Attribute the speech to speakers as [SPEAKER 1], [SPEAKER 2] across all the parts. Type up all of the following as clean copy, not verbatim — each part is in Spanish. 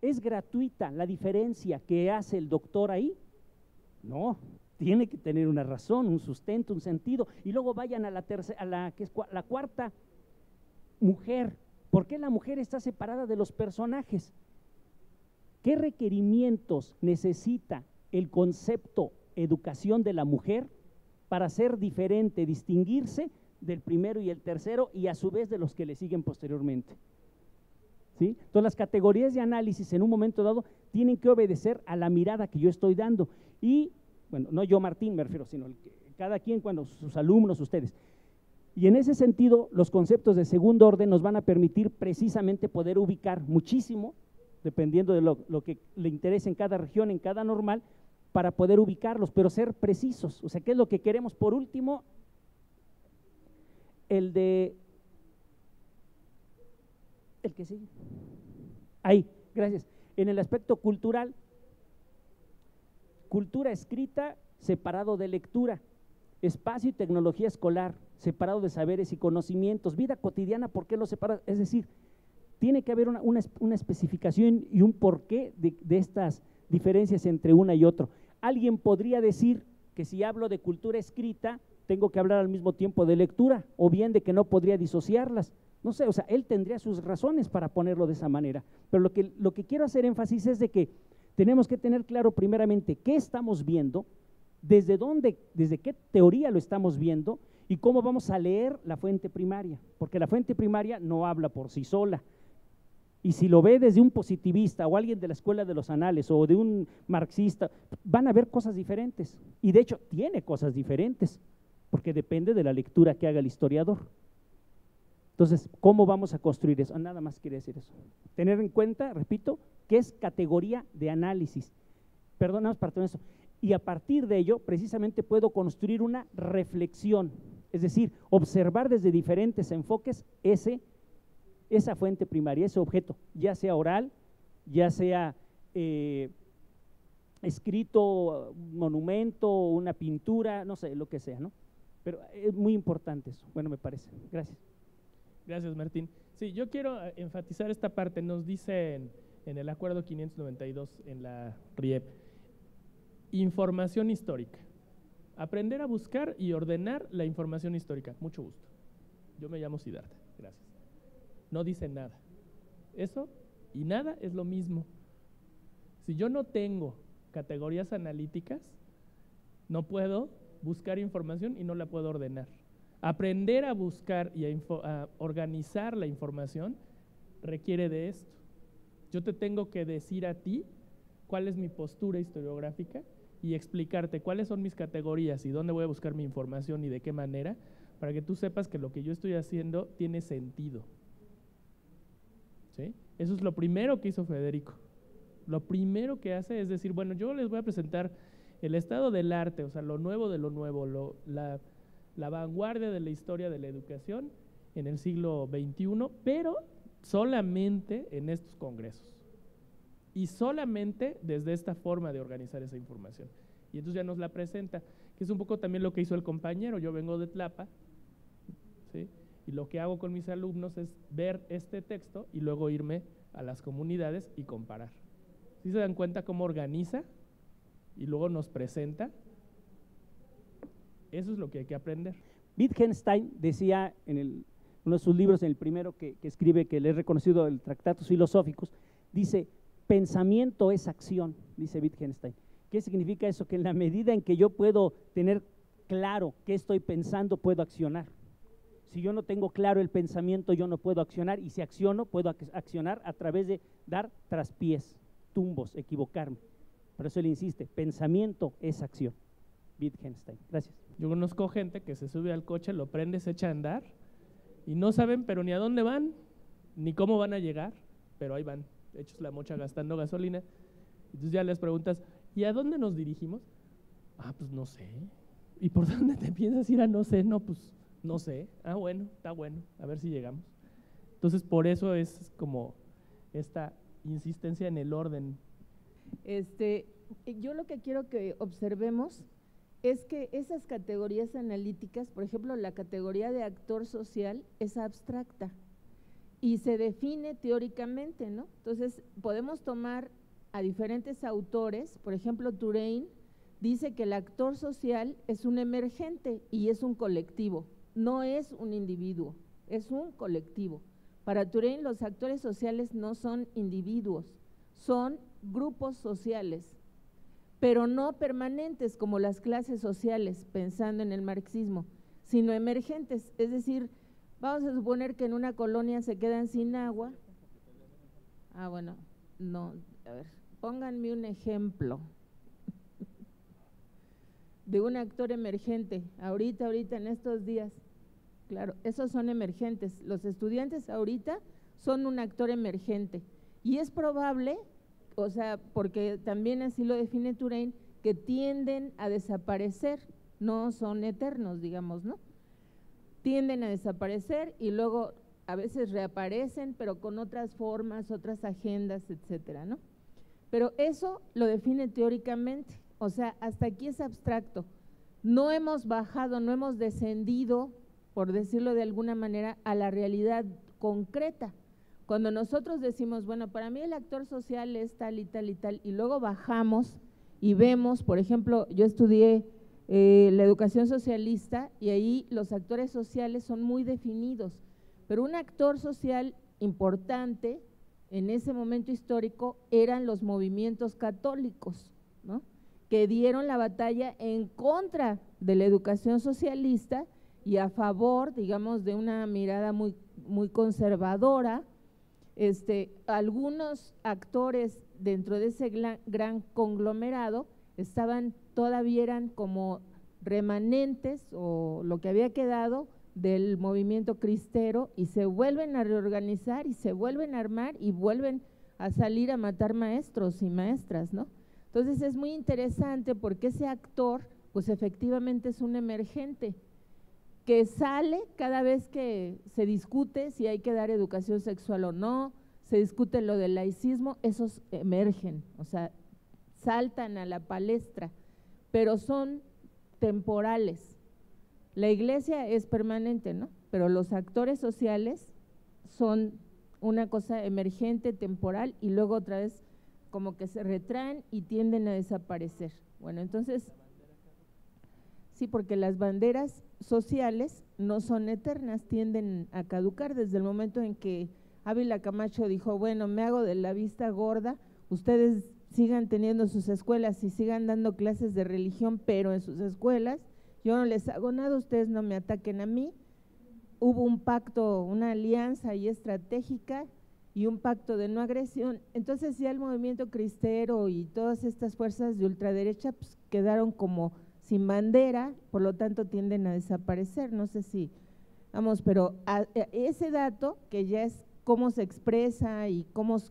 [SPEAKER 1] ¿Es gratuita la diferencia que hace el doctor ahí? No, tiene que tener una razón, un sustento, un sentido. Y luego vayan a la tercera, la cuarta, mujer. ¿Por qué la mujer está separada de los personajes? ¿Qué requerimientos necesita el concepto educación de la mujer para ser diferente, distinguirse del primero y el tercero y a su vez de los que le siguen posteriormente? ¿Sí? Entonces las categorías de análisis en un momento dado tienen que obedecer a la mirada que yo estoy dando y, bueno, no yo Martín me refiero, sino cada quien, cuando sus alumnos, ustedes. Y en ese sentido los conceptos de segundo orden nos van a permitir precisamente poder ubicar muchísimo, dependiendo de lo que le interese en cada región, en cada normal, para poder ubicarlos, pero ser precisos. O sea, ¿qué es lo que queremos? Por último, el que sigue. Ahí, gracias. En el aspecto cultural, cultura escrita separado de lectura, espacio y tecnología escolar separado de saberes y conocimientos, vida cotidiana, ¿por qué lo separa? Es decir, tiene que haber una especificación y un porqué de estas diferencias entre una y otra. Alguien podría decir que si hablo de cultura escrita, tengo que hablar al mismo tiempo de lectura, o bien de que no podría disociarlas. No sé, o sea, él tendría sus razones para ponerlo de esa manera, pero lo que quiero hacer énfasis es de que tenemos que tener claro primeramente qué estamos viendo, desde dónde, desde qué teoría lo estamos viendo y cómo vamos a leer la fuente primaria, porque la fuente primaria no habla por sí sola. Y si lo ve desde un positivista o alguien de la escuela de los anales o de un marxista, van a ver cosas diferentes. Y de hecho tiene cosas diferentes, porque depende de la lectura que haga el historiador. Entonces, ¿cómo vamos a construir eso? Nada más quiere decir eso. Tener en cuenta, repito, que es categoría de análisis. Perdón, para todo eso. Y a partir de ello, precisamente puedo construir una reflexión, es decir, observar desde diferentes enfoques esa fuente primaria, ese objeto, ya sea oral, ya sea escrito, monumento, una pintura, no sé, lo que sea, ¿no? Pero es muy importante eso, bueno, me parece. Gracias.
[SPEAKER 2] Gracias, Martín. Sí, yo quiero enfatizar esta parte. Nos dicen en el acuerdo 592 en la RIEP, información histórica. Aprender a buscar y ordenar la información histórica. Mucho gusto. Yo me llamo Siddhartha. Gracias. No dice nada. Eso y nada es lo mismo. Si yo no tengo categorías analíticas, no puedo buscar información y no la puedo ordenar. Aprender a buscar y a organizar la información requiere de esto. Yo te tengo que decir a ti cuál es mi postura historiográfica y explicarte cuáles son mis categorías y dónde voy a buscar mi información y de qué manera, para que tú sepas que lo que yo estoy haciendo tiene sentido. ¿Sí? Eso es lo primero que hizo Federico. Lo primero que hace es decir, bueno, yo les voy a presentar el estado del arte, o sea, lo nuevo de lo nuevo, la vanguardia de la historia de la educación en el siglo XXI, pero solamente en estos congresos y solamente desde esta forma de organizar esa información. Y entonces ya nos la presenta, que es un poco también lo que hizo el compañero. Yo vengo de Tlapa, ¿sí? Y lo que hago con mis alumnos es ver este texto y luego irme a las comunidades y comparar. ¿Sí se dan cuenta cómo organiza y luego nos presenta? Eso es lo que hay que aprender.
[SPEAKER 1] Wittgenstein decía en uno de sus libros, en el primero que escribe, que le he reconocido, el Tratados Filosóficos, dice, pensamiento es acción, dice Wittgenstein. ¿Qué significa eso? Que en la medida en que yo puedo tener claro qué estoy pensando, puedo accionar. Si yo no tengo claro el pensamiento, yo no puedo accionar, y si acciono, puedo accionar a través de dar traspiés, tumbos, equivocarme. Por eso él insiste, pensamiento es acción. Wittgenstein. Gracias.
[SPEAKER 2] Yo conozco gente que se sube al coche, lo prende, se echa a andar y no saben pero ni a dónde van, ni cómo van a llegar, pero ahí van, hechos la mocha gastando gasolina. Entonces ya les preguntas, ¿y a dónde nos dirigimos? Ah, pues no sé. ¿Y por dónde te piensas ir a no sé? No, pues no sé. Ah, bueno, está bueno, a ver si llegamos. Entonces por eso es como esta insistencia en el orden.
[SPEAKER 3] Yo lo que quiero que observemos es que esas categorías analíticas, por ejemplo, la categoría de actor social es abstracta y se define teóricamente, ¿no? Entonces, podemos tomar a diferentes autores, por ejemplo, Touraine dice que el actor social es un emergente y es un colectivo, no es un individuo, es un colectivo. Para Touraine los actores sociales no son individuos, son grupos sociales, pero no permanentes como las clases sociales, pensando en el marxismo, sino emergentes, es decir, vamos a suponer que en una colonia se quedan sin agua. Bueno, no, a ver, pónganme un ejemplo de un actor emergente, ahorita en estos días. Claro, esos son emergentes. Los estudiantes ahorita son un actor emergente. Y es probable, o sea, porque también así lo define Touraine, que tienden a desaparecer, no son eternos, digamos, ¿no? Tienden a desaparecer y luego a veces reaparecen, pero con otras formas, otras agendas, etcétera, ¿no? Pero eso lo define teóricamente, o sea, hasta aquí es abstracto. No hemos bajado, no hemos descendido, por decirlo de alguna manera, a la realidad concreta. Cuando nosotros decimos, bueno, para mí el actor social es tal y tal y tal, y luego bajamos y vemos, por ejemplo, yo estudié la educación socialista y ahí los actores sociales son muy definidos, pero un actor social importante en ese momento histórico eran los movimientos católicos, ¿no? Que dieron la batalla en contra de la educación socialista y a favor, digamos, de una mirada muy, muy conservadora. Algunos actores dentro de ese gran conglomerado todavía eran como remanentes o lo que había quedado del movimiento cristero y se vuelven a reorganizar y se vuelven a armar y vuelven a salir a matar maestros y maestras, ¿no? Entonces es muy interesante porque ese actor pues efectivamente es un emergente que sale cada vez que se discute si hay que dar educación sexual o no, se discute lo del laicismo, esos emergen, o sea, saltan a la palestra, pero son temporales. La iglesia es permanente, ¿no? Pero los actores sociales son una cosa emergente, temporal, y luego otra vez como que se retraen y tienden a desaparecer. Bueno, entonces, sí, porque las banderas sociales no son eternas, tienden a caducar desde el momento en que Ávila Camacho dijo, bueno, me hago de la vista gorda, ustedes sigan teniendo sus escuelas y sigan dando clases de religión, pero en sus escuelas yo no les hago nada, ustedes no me ataquen a mí. Hubo un pacto, una alianza ahí estratégica y un pacto de no agresión. Entonces ya el movimiento cristero y todas estas fuerzas de ultraderecha pues, quedaron como sin bandera, por lo tanto tienden a desaparecer. No sé si, vamos, pero ese dato que ya es cómo se expresa y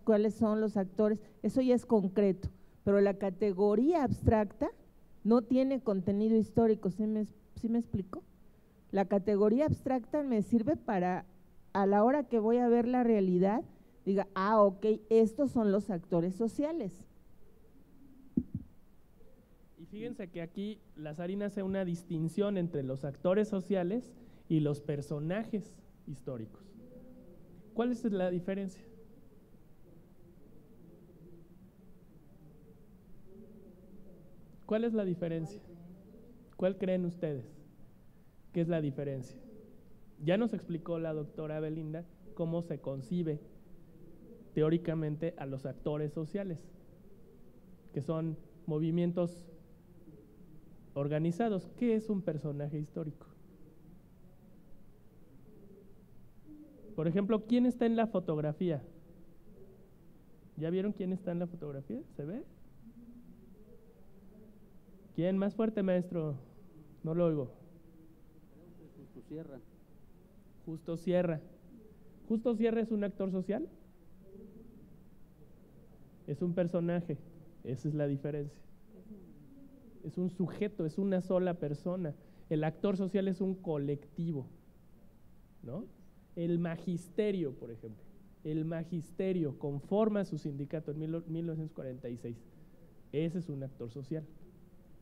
[SPEAKER 3] cuáles son los actores, eso ya es concreto, pero la categoría abstracta no tiene contenido histórico, ¿sí me explico? La categoría abstracta me sirve para, a la hora que voy a ver la realidad, diga, ok, estos son los actores sociales.
[SPEAKER 2] Y fíjense que aquí Lazzarín hace una distinción entre los actores sociales y los personajes históricos. ¿Cuál es la diferencia? ¿Cuál es la diferencia? ¿Cuál creen ustedes? ¿Qué es la diferencia? Ya nos explicó la doctora Belinda cómo se concibe teóricamente a los actores sociales, que son movimientos organizados. ¿Qué es un personaje histórico? Por ejemplo, ¿quién está en la fotografía? ¿Ya vieron quién está en la fotografía? ¿Se ve? ¿Quién? Más fuerte, maestro. No lo oigo.
[SPEAKER 1] Justo Sierra.
[SPEAKER 2] Justo Sierra. ¿Justo Sierra es un actor social? Es un personaje. Esa es la diferencia. Es un sujeto, es una sola persona. El actor social es un colectivo, ¿no? El magisterio, por ejemplo. El magisterio conforma su sindicato en 1946. Ese es un actor social,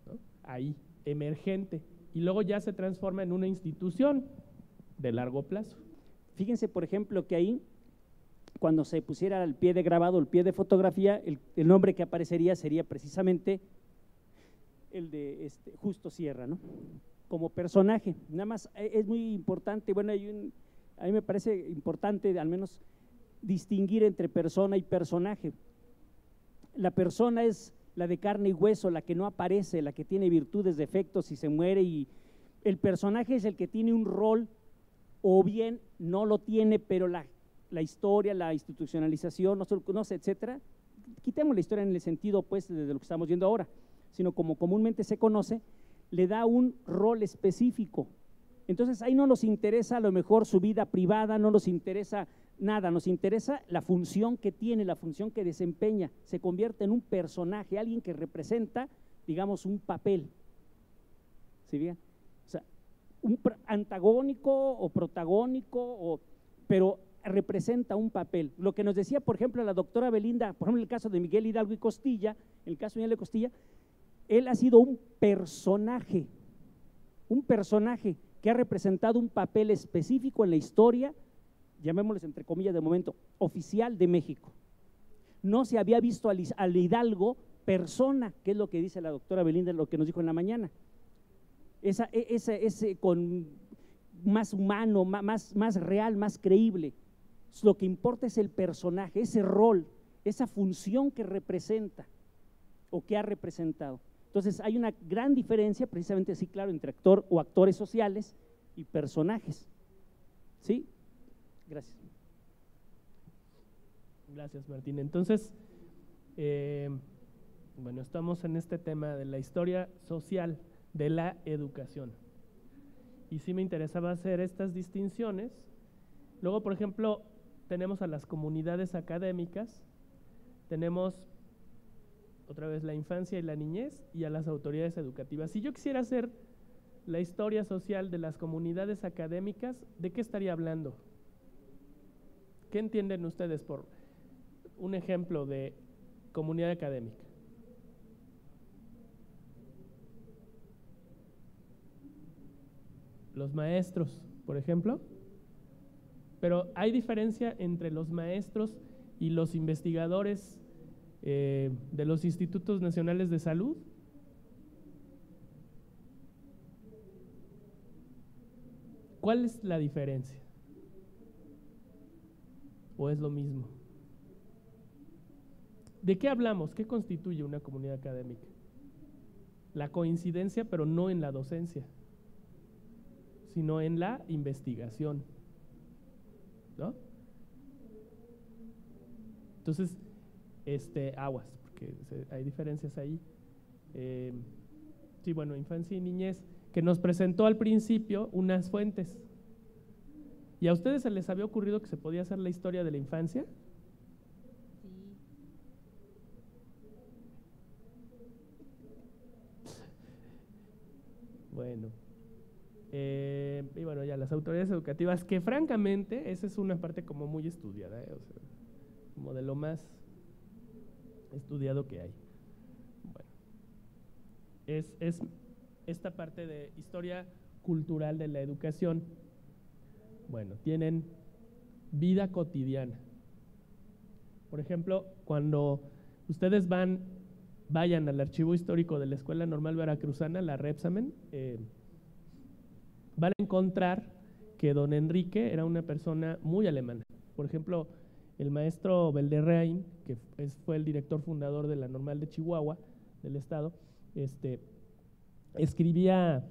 [SPEAKER 2] ¿no? Ahí, emergente. Y luego ya se transforma en una institución de largo plazo.
[SPEAKER 1] Fíjense, por ejemplo, que ahí cuando se pusiera el pie de grabado, el pie de fotografía, el nombre que aparecería sería precisamente el de Justo Sierra, ¿no? Como personaje. Nada más es muy importante, bueno, a mí me parece importante al menos distinguir entre persona y personaje. La persona es la de carne y hueso, la que no aparece, la que tiene virtudes, defectos y se muere, y el personaje es el que tiene un rol, o bien no lo tiene, pero la historia, la institucionalización, no sé, etcétera. Quitemos la historia en el sentido pues de lo que estamos viendo ahora, sino como comúnmente se conoce, le da un rol específico. Entonces ahí no nos interesa a lo mejor su vida privada, no nos interesa nada, nos interesa la función que tiene, la función que desempeña. Se convierte en un personaje, alguien que representa, digamos, un papel. ¿Sí bien? O sea, un antagónico o protagónico, pero representa un papel. Lo que nos decía, por ejemplo, la doctora Belinda, por ejemplo, en el caso de Miguel Hidalgo y Costilla, en el caso de Miguel de Costilla, él ha sido un personaje que ha representado un papel específico en la historia, llamémosles entre comillas de momento, oficial de México. No se había visto al Hidalgo persona, que es lo que dice la doctora Belinda, lo que nos dijo en la mañana. Ese con más humano, más real, más creíble. Lo que importa es el personaje, ese rol, esa función que representa o que ha representado. Entonces hay una gran diferencia, precisamente así, claro, entre actor o actores sociales y personajes. ¿Sí? Gracias.
[SPEAKER 2] Gracias, Martín. Entonces, bueno, estamos en este tema de la historia social de la educación. Y sí me interesaba hacer estas distinciones. Luego, por ejemplo, tenemos a las comunidades académicas, tenemos otra vez la infancia y la niñez, y a las autoridades educativas. Si yo quisiera hacer la historia social de las comunidades académicas, ¿de qué estaría hablando? ¿Qué entienden ustedes por un ejemplo de comunidad académica? Los maestros, por ejemplo. Pero ¿hay diferencia entre los maestros y los investigadores de los institutos nacionales de salud? ¿Cuál es la diferencia? ¿O es lo mismo? ¿De qué hablamos? ¿Qué constituye una comunidad académica? La coincidencia, pero no en la docencia, sino en la investigación, ¿no? Entonces, aguas, porque hay diferencias ahí. Sí, bueno, infancia y niñez, que nos presentó al principio unas fuentes. ¿Y a ustedes se les había ocurrido que se podía hacer la historia de la infancia? Sí. Bueno. Y bueno, ya las autoridades educativas, que francamente, esa es una parte como muy estudiada, o sea, como de lo más estudiado que hay. Bueno, es esta parte de historia cultural de la educación. Bueno, tienen vida cotidiana. Por ejemplo, cuando ustedes vayan al archivo histórico de la Escuela Normal Veracruzana, la Repsamen, van a encontrar que don Enrique era una persona muy alemana. Por ejemplo, el maestro Belderrain, que fue el director fundador de la Normal de Chihuahua, del estado, escribía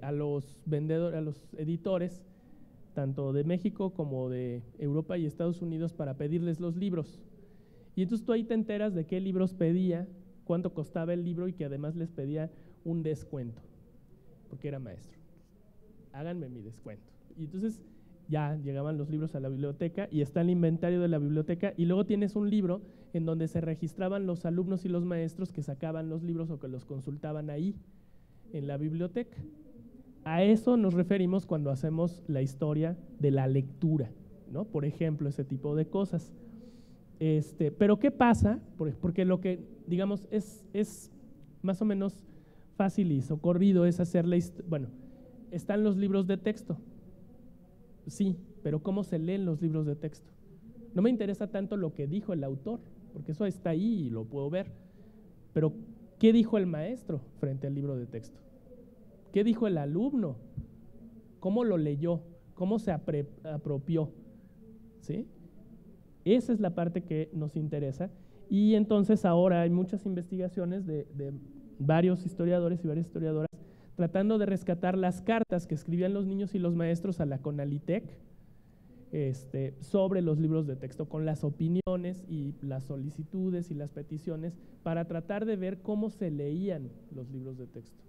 [SPEAKER 2] a los vendedores, a los editores, tanto de México como de Europa y Estados Unidos, para pedirles los libros. Y entonces tú ahí te enteras de qué libros pedía, cuánto costaba el libro, y que además les pedía un descuento, porque era maestro. Háganme mi descuento. Y entonces ya llegaban los libros a la biblioteca, y está el inventario de la biblioteca, y luego tienes un libro en donde se registraban los alumnos y los maestros que sacaban los libros o que los consultaban ahí en la biblioteca. A eso nos referimos cuando hacemos la historia de la lectura, ¿no? Por ejemplo, ese tipo de cosas. Pero ¿qué pasa? Porque lo que, digamos, es más o menos fácil y socorrido es hacer la historia. Bueno, están los libros de texto. Sí, pero ¿cómo se leen los libros de texto? No me interesa tanto lo que dijo el autor, porque eso está ahí y lo puedo ver. Pero, ¿qué dijo el maestro frente al libro de texto? ¿Qué dijo el alumno? ¿Cómo lo leyó? ¿Cómo se apropió? ¿Sí? Esa es la parte que nos interesa. Y entonces ahora hay muchas investigaciones de varios historiadores y varias historiadoras tratando de rescatar las cartas que escribían los niños y los maestros a la CONALITEC sobre los libros de texto, con las opiniones y las solicitudes y las peticiones para tratar de ver cómo se leían los libros de texto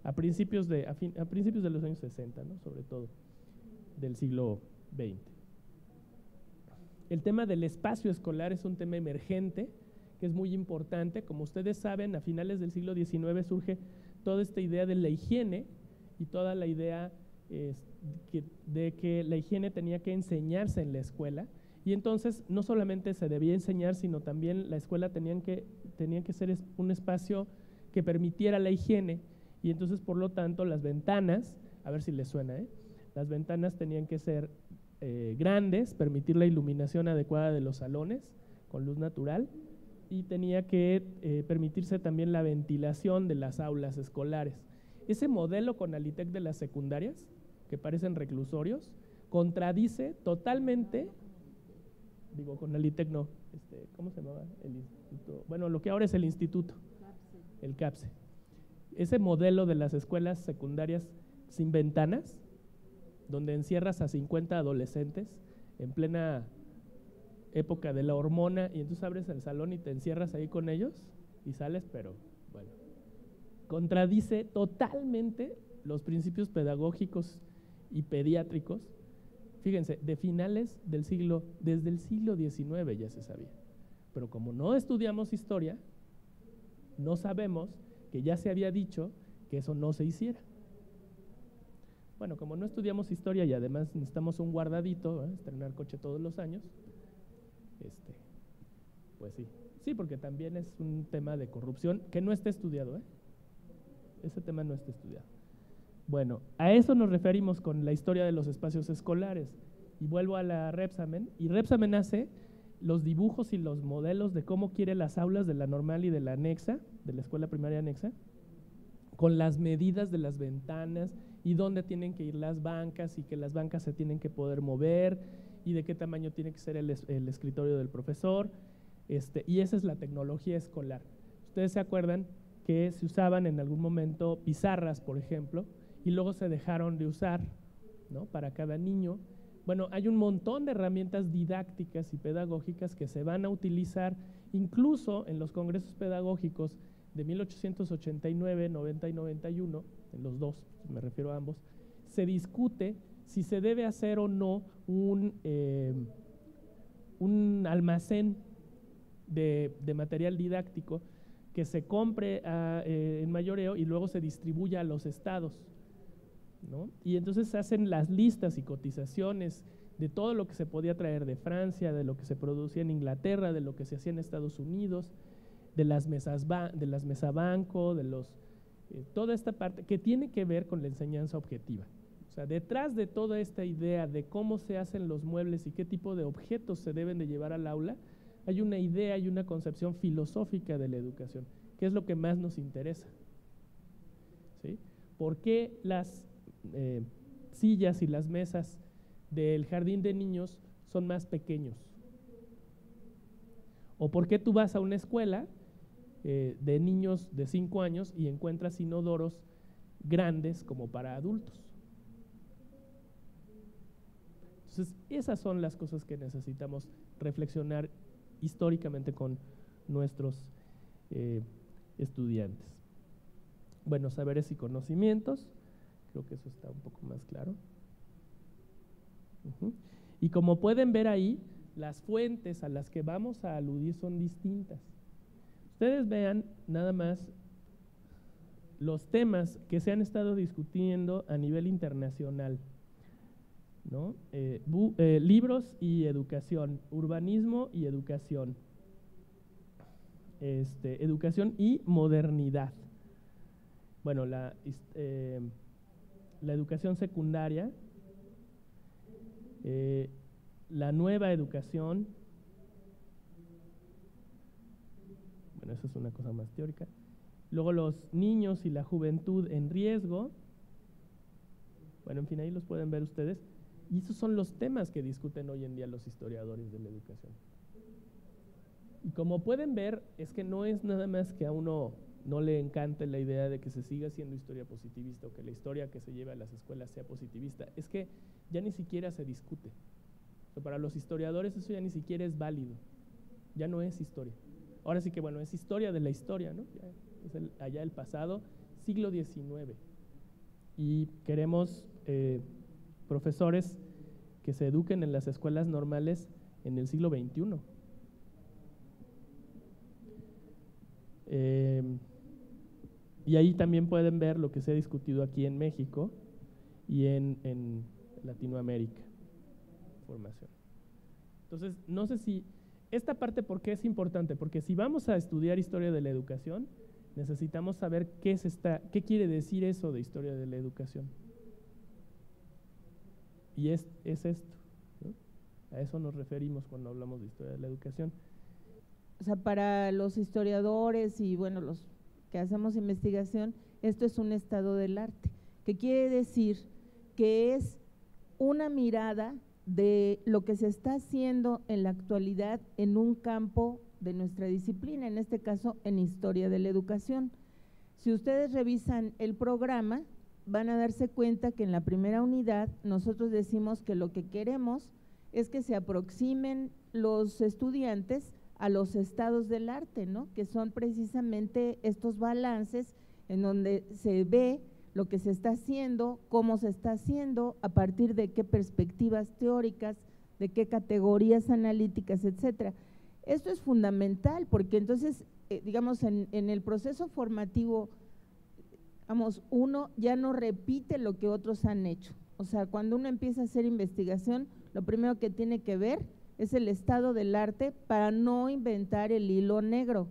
[SPEAKER 2] a principios de los años 60, ¿no? Sobre todo del siglo XX. El tema del espacio escolar es un tema emergente que es muy importante. Como ustedes saben, a finales del siglo XIX surge toda esta idea de la higiene y toda la idea de que la higiene tenía que enseñarse en la escuela, y entonces no solamente se debía enseñar, sino también la escuela tenía que ser un espacio que permitiera la higiene, y entonces por lo tanto las ventanas, a ver si les suena, las ventanas tenían que ser grandes, permitir la iluminación adecuada de los salones con luz natural, y tenía que permitirse también la ventilación de las aulas escolares. Ese modelo CONALITEC de las secundarias, que parecen reclusorios, contradice totalmente, digo CONALITEC no, ¿cómo se llamaba? El instituto, bueno, lo que ahora es el instituto, el CAPSE. Ese modelo de las escuelas secundarias sin ventanas, donde encierras a 50 adolescentes en plena época de la hormona, y entonces abres el salón y te encierras ahí con ellos y sales, pero bueno, contradice totalmente los principios pedagógicos y pediátricos. Fíjense, de finales del siglo, desde el siglo XIX ya se sabía, pero como no estudiamos historia, no sabemos que ya se había dicho que eso no se hiciera. Bueno, como no estudiamos historia y además necesitamos un guardadito, estrenar coche todos los años, pues sí, porque también es un tema de corrupción que no está estudiado, ese tema no está estudiado. Bueno, a eso nos referimos con la historia de los espacios escolares, y vuelvo a la Repsamen, y Repsamen hace los dibujos y los modelos de cómo quiere las aulas de la normal y de la anexa, de la escuela primaria anexa, con las medidas de las ventanas y dónde tienen que ir las bancas, y que las bancas se tienen que poder mover, y de qué tamaño tiene que ser el escritorio del profesor, y esa es la tecnología escolar. Ustedes se acuerdan que se usaban en algún momento pizarras, por ejemplo, y luego se dejaron de usar, ¿no? Para cada niño. Bueno, hay un montón de herramientas didácticas y pedagógicas que se van a utilizar incluso en los congresos pedagógicos de 1889, 90 y 91, en los dos, me refiero a ambos, se discute si se debe hacer o no un almacén de material didáctico que se compre en mayoreo y luego se distribuya a los estados, ¿no? Y entonces se hacen las listas y cotizaciones de todo lo que se podía traer de Francia, de lo que se producía en Inglaterra, de lo que se hacía en Estados Unidos, de las mesabanco, toda esta parte que tiene que ver con la enseñanza objetiva. O sea, detrás de toda esta idea de cómo se hacen los muebles y qué tipo de objetos se deben de llevar al aula, hay una idea y una concepción filosófica de la educación, que es lo que más nos interesa, ¿sí? ¿Por qué las sillas y las mesas del jardín de niños son más pequeños? ¿O por qué tú vas a una escuela de niños de 5 años y encuentras inodoros grandes como para adultos? Entonces, esas son las cosas que necesitamos reflexionar históricamente con nuestros estudiantes. Bueno, saberes y conocimientos, creo que eso está un poco más claro. Y como pueden ver ahí, las fuentes a las que vamos a aludir son distintas. Ustedes vean nada más los temas que se han estado discutiendo a nivel internacional, ¿no? Libros y educación, urbanismo y educación, educación y modernidad. Bueno, la educación secundaria la nueva educación. Bueno, eso es una cosa más teórica. Luego los niños y la juventud en riesgo. Bueno, en fin, ahí los pueden ver ustedes. Y esos son los temas que discuten hoy en día los historiadores de la educación. Y como pueden ver, es que no es nada más que a uno no le encante la idea de que se siga haciendo historia positivista o que la historia que se lleve a las escuelas sea positivista. Es que ya ni siquiera se discute. O sea, para los historiadores eso ya ni siquiera es válido. Ya no es historia. Ahora sí que, bueno, es historia de la historia, ¿no? Ya es allá el pasado, siglo XIX. Y queremos profesores que se eduquen en las escuelas normales en el siglo XXI. Y ahí también pueden ver lo que se ha discutido aquí en México y en Latinoamérica. Formación. Entonces, no sé si esta parte, ¿por qué es importante? Porque si vamos a estudiar historia de la educación, necesitamos saber qué quiere decir eso de historia de la educación. Y es esto, ¿no? A eso nos referimos cuando hablamos de historia de la educación.
[SPEAKER 3] O sea, para los historiadores y bueno, los que hacemos investigación, esto es un estado del arte, que quiere decir que es una mirada de lo que se está haciendo en la actualidad en un campo de nuestra disciplina, en este caso en historia de la educación. Si ustedes revisan el programa, van a darse cuenta que en la primera unidad nosotros decimos que lo que queremos es que se aproximen los estudiantes a los estados del arte, ¿no? Que son precisamente estos balances en donde se ve lo que se está haciendo, cómo se está haciendo, a partir de qué perspectivas teóricas, de qué categorías analíticas, etcétera. Esto es fundamental porque entonces, digamos, en el proceso formativo, vamos, uno ya no repite lo que otros han hecho. O sea, cuando uno empieza a hacer investigación, lo primero que tiene que ver es el estado del arte para no inventar el hilo negro.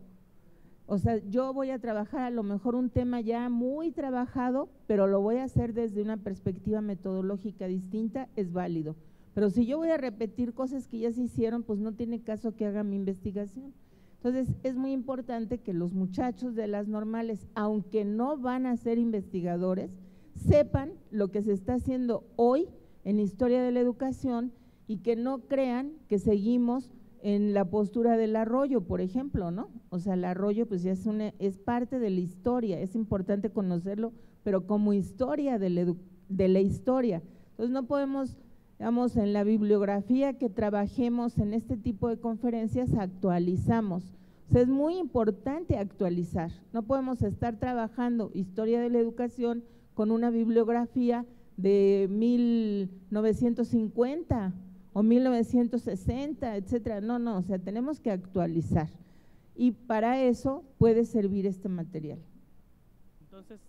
[SPEAKER 3] O sea, yo voy a trabajar a lo mejor un tema ya muy trabajado, pero lo voy a hacer desde una perspectiva metodológica distinta, es válido. Pero si yo voy a repetir cosas que ya se hicieron, pues no tiene caso que haga mi investigación. Entonces, es muy importante que los muchachos de las normales, aunque no van a ser investigadores, sepan lo que se está haciendo hoy en historia de la educación y que no crean que seguimos en la postura del Arroyo, por ejemplo, ¿no? O sea, el Arroyo pues ya es parte de la historia, es importante conocerlo, pero como historia de la historia. Entonces no podemos, digamos, en la bibliografía que trabajemos en este tipo de conferencias actualizamos. O sea, es muy importante actualizar, no podemos estar trabajando historia de la educación con una bibliografía de 1950 o 1960, etcétera. No, o sea, tenemos que actualizar y para eso puede servir este material.
[SPEAKER 2] Entonces,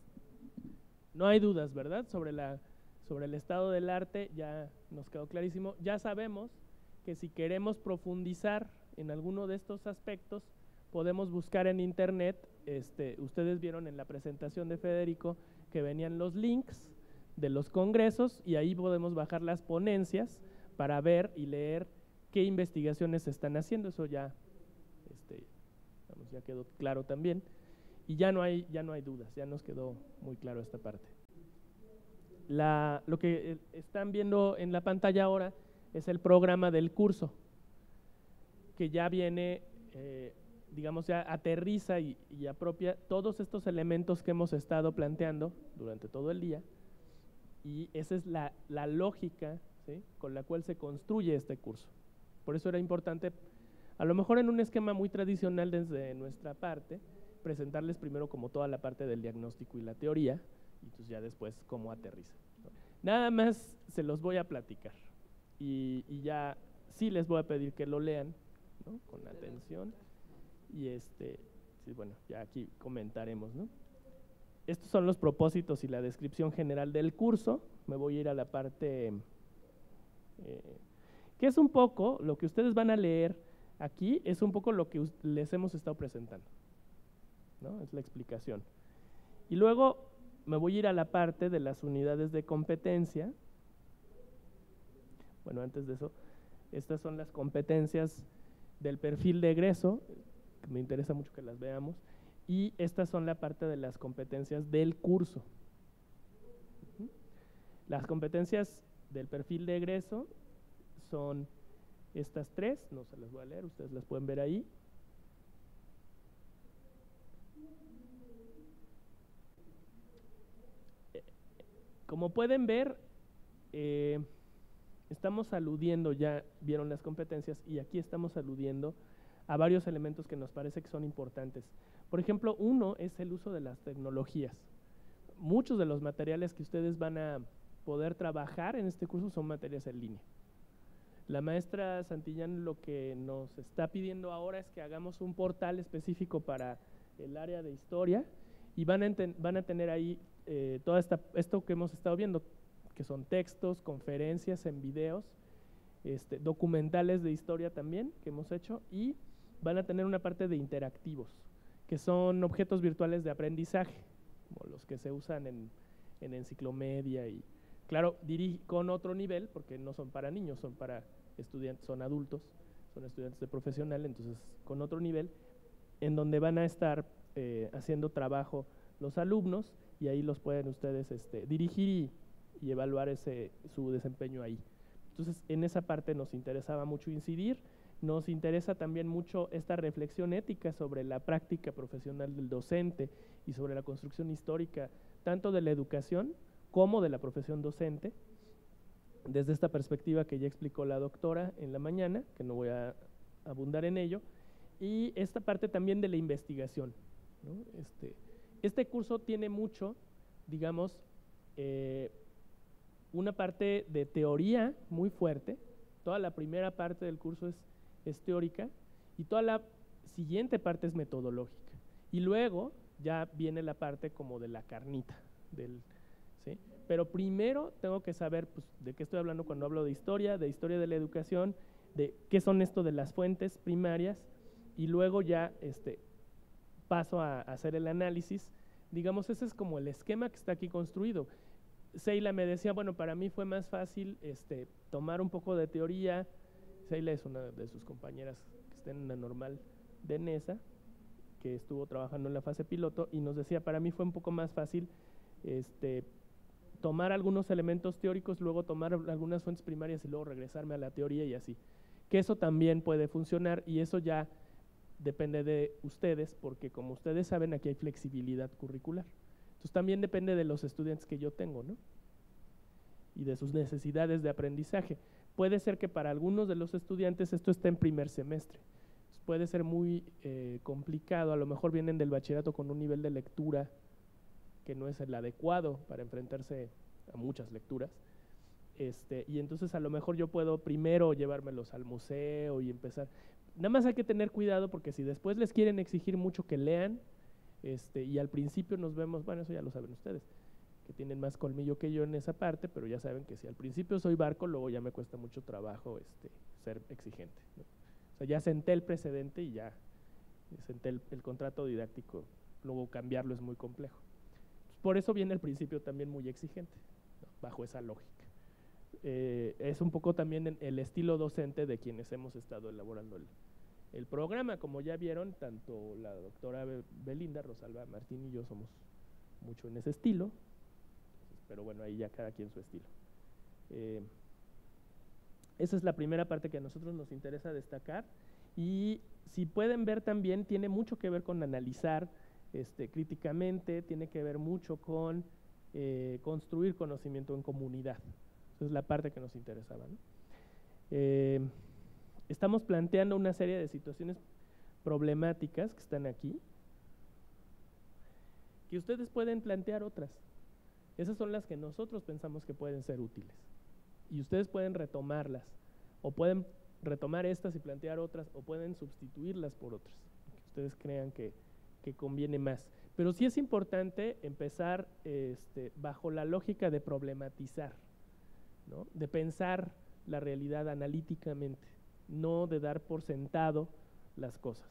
[SPEAKER 2] no hay dudas, ¿verdad? Sobre el estado del arte ya nos quedó clarísimo. Ya sabemos que si queremos profundizar en alguno de estos aspectos, podemos buscar en internet, ustedes vieron en la presentación de Federico que venían los links de los congresos y ahí podemos bajar las ponencias para ver y leer qué investigaciones se están haciendo. Eso ya, ya quedó claro también y ya no hay dudas, ya nos quedó muy claro esta parte. Lo que están viendo en la pantalla ahora es el programa del curso, que ya viene, digamos, ya aterriza y apropia todos estos elementos que hemos estado planteando durante todo el día, y esa es la lógica, ¿sí?, con la cual se construye este curso. Por eso era importante, a lo mejor en un esquema muy tradicional desde nuestra parte, presentarles primero como toda la parte del diagnóstico y la teoría, y entonces ya después cómo aterriza. Nada más se los voy a platicar y ya sí les voy a pedir que lo lean, ¿no?, con atención, y sí, bueno, ya aquí comentaremos, ¿no? Estos son los propósitos y la descripción general del curso. Me voy a ir a la parte que es un poco lo que ustedes van a leer aquí, es un poco lo que les hemos estado presentando, ¿no? Es la explicación. Y luego me voy a ir a la parte de las unidades de competencia. Bueno, antes de eso, Estas son las competencias del perfil de egreso, que me interesa mucho que las veamos, y estas son la parte de las competencias del curso. Las competencias del perfil de egreso son estas tres, no se las voy a leer, ustedes las pueden ver ahí. Como pueden ver, estamos aludiendo, ya vieron las competencias, y aquí estamos aludiendo a varios elementos que nos parece que son importantes. Por ejemplo, uno es el uso de las tecnologías. Muchos de los materiales que ustedes van a poder trabajar en este curso son materias en línea. La maestra Santillán lo que nos está pidiendo ahora es que hagamos un portal específico para el área de historia, y van a tener ahí todo esto que hemos estado viendo, que son textos, conferencias en videos, documentales de historia también que hemos hecho, y van a tener una parte de interactivos, que son objetos virtuales de aprendizaje, como los que se usan en Enciclomedia, y claro, con otro nivel, porque no son para niños, son para estudiantes, son adultos, son estudiantes de profesional, entonces con otro nivel, en donde van a estar haciendo trabajo los alumnos, y ahí los pueden ustedes dirigir y evaluar su desempeño ahí. Entonces, en esa parte nos interesaba mucho incidir. Nos interesa también mucho esta reflexión ética sobre la práctica profesional del docente y sobre la construcción histórica, tanto de la educación como de la profesión docente, desde esta perspectiva que ya explicó la doctora en la mañana, que no voy a abundar en ello, y esta parte también de la investigación, ¿no? Este curso tiene mucho, digamos, una parte de teoría muy fuerte. Toda la primera parte del curso es teórica, y toda la siguiente parte es metodológica, y luego ya viene la parte como de la carnita, ¿sí? Pero primero tengo que saber, pues, de qué estoy hablando cuando hablo de historia de la educación, de qué son esto de las fuentes primarias, y luego ya paso a hacer el análisis. Digamos, ese es como el esquema que está aquí construido. Seila me decía, bueno, para mí fue más fácil tomar un poco de teoría. Seila es una de sus compañeras que está en la normal de NESA, que estuvo trabajando en la fase piloto, y nos decía, para mí fue un poco más fácil tomar algunos elementos teóricos, luego tomar algunas fuentes primarias y luego regresarme a la teoría, y así. Que eso también puede funcionar, y eso ya depende de ustedes, porque como ustedes saben, aquí hay flexibilidad curricular. Entonces también depende de los estudiantes que yo tengo, ¿no? Y de sus necesidades de aprendizaje. Puede ser que para algunos de los estudiantes esto esté en primer semestre. Entonces puede ser muy complicado, a lo mejor vienen del bachillerato con un nivel de lectura que no es el adecuado para enfrentarse a muchas lecturas, y entonces a lo mejor yo puedo primero llevármelos al museo y empezar. Nada más hay que tener cuidado, porque si después les quieren exigir mucho que lean, y al principio nos vemos, bueno, eso ya lo saben ustedes, que tienen más colmillo que yo en esa parte, pero ya saben que si al principio soy barco, luego ya me cuesta mucho trabajo ser exigente, ¿no? O sea, ya senté el precedente y ya senté el contrato didáctico, luego cambiarlo es muy complejo. Por eso viene el principio también muy exigente, ¿no? Bajo esa lógica. Es un poco también el estilo docente de quienes hemos estado elaborando el programa. Como ya vieron, tanto la doctora Belinda, Rosalba Martín y yo somos mucho en ese estilo, pero bueno, ahí ya cada quien su estilo. Esa es la primera parte que a nosotros nos interesa destacar, y si pueden ver también tiene mucho que ver con analizar críticamente, tiene que ver mucho con construir conocimiento en comunidad. Esa es la parte que nos interesaba, ¿no? Estamos planteando una serie de situaciones problemáticas que están aquí, que ustedes pueden plantear otras. Esas son las que nosotros pensamos que pueden ser útiles, y ustedes pueden retomarlas, o pueden retomar estas y plantear otras, o pueden sustituirlas por otras, que ustedes crean que conviene más. Pero sí es importante empezar bajo la lógica de problematizar, ¿no? De pensar la realidad analíticamente, no de dar por sentado las cosas.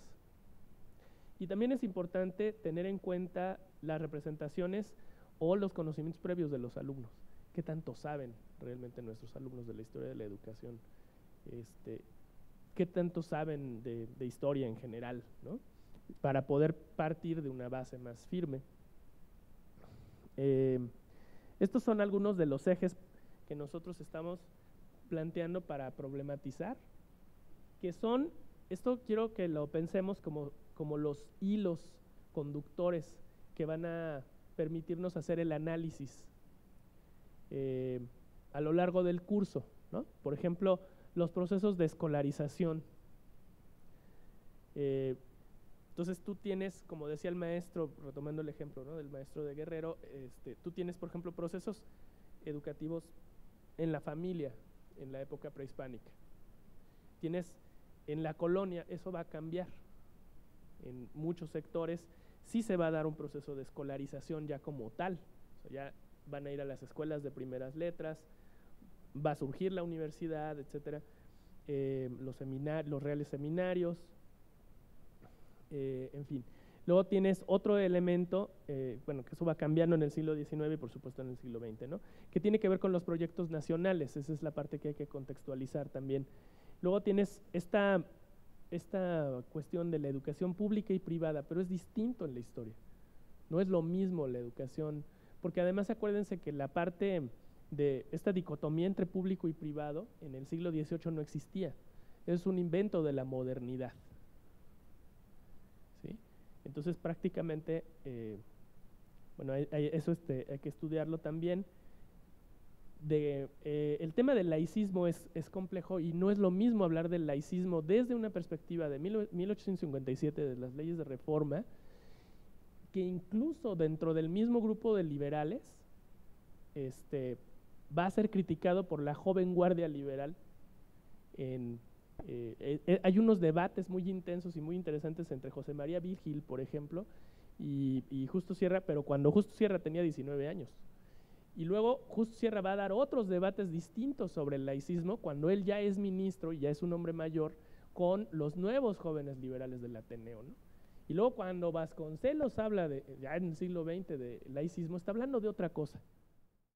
[SPEAKER 2] Y también es importante tener en cuenta las representaciones o los conocimientos previos de los alumnos. ¿Qué tanto saben realmente nuestros alumnos de la historia de la educación qué tanto saben de historia en general, ¿no? Para poder partir de una base más firme. Estos son algunos de los ejes que nosotros estamos planteando para problematizar, que son, esto quiero que lo pensemos como los hilos conductores que van a permitirnos hacer el análisis a lo largo del curso, ¿no? Por ejemplo, los procesos de escolarización. Entonces tú tienes, como decía el maestro, retomando el ejemplo, ¿no?, del maestro de Guerrero, tú tienes, por ejemplo, procesos educativos en la familia, en la época prehispánica. Tienes en la colonia, eso va a cambiar. En muchos sectores sí se va a dar un proceso de escolarización ya como tal. O sea, ya van a ir a las escuelas de primeras letras, va a surgir la universidad, etcétera, los reales seminarios, en fin. Luego tienes otro elemento, bueno, que eso va cambiando en el siglo XIX y por supuesto en el siglo XX, ¿no?, que tiene que ver con los proyectos nacionales. Esa es la parte que hay que contextualizar también. Luego tienes esta cuestión de la educación pública y privada, pero es distinto en la historia. No es lo mismo la educación, porque además acuérdense que la parte de esta dicotomía entre público y privado en el siglo XVIII no existía. Es un invento de la modernidad. ¿Sí? Entonces prácticamente, bueno, eso hay que estudiarlo también. El tema del laicismo es complejo y no es lo mismo hablar del laicismo desde una perspectiva de 1857, de las leyes de reforma, que incluso dentro del mismo grupo de liberales va a ser criticado por la joven guardia liberal. Hay unos debates muy intensos y muy interesantes entre José María Virgil, por ejemplo, y Justo Sierra, pero cuando Justo Sierra tenía 19 años. Y luego Justo Sierra va a dar otros debates distintos sobre el laicismo cuando él ya es ministro y ya es un hombre mayor, con los nuevos jóvenes liberales del Ateneo, ¿no? Y luego cuando Vasconcelos habla ya en el siglo XX de laicismo, está hablando de otra cosa.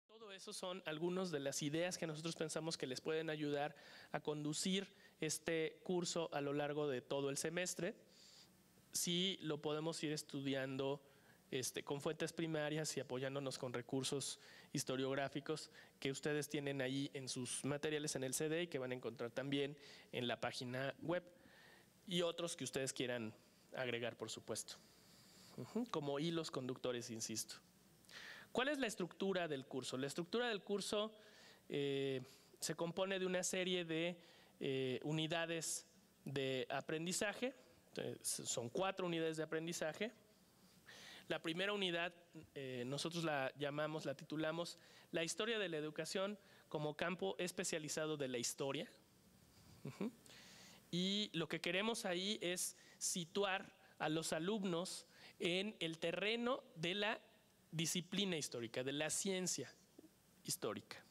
[SPEAKER 2] Todo eso son algunas de las ideas que nosotros pensamos que les pueden ayudar a conducir este curso a lo largo de todo el semestre, si lo podemos ir estudiando con fuentes primarias y apoyándonos con recursos historiográficos que ustedes tienen ahí en sus materiales en el CD y que van a encontrar también en la página web, y otros que ustedes quieran agregar, por supuesto, como hilos conductores, insisto. ¿Cuál es la estructura del curso? La estructura del curso se compone de una serie de unidades de aprendizaje. Son 4 unidades de aprendizaje. La primera unidad nosotros la titulamos La historia de la educación como campo especializado de la historia. Y lo que queremos ahí es situar a los alumnos en el terreno de la disciplina histórica, de la ciencia histórica.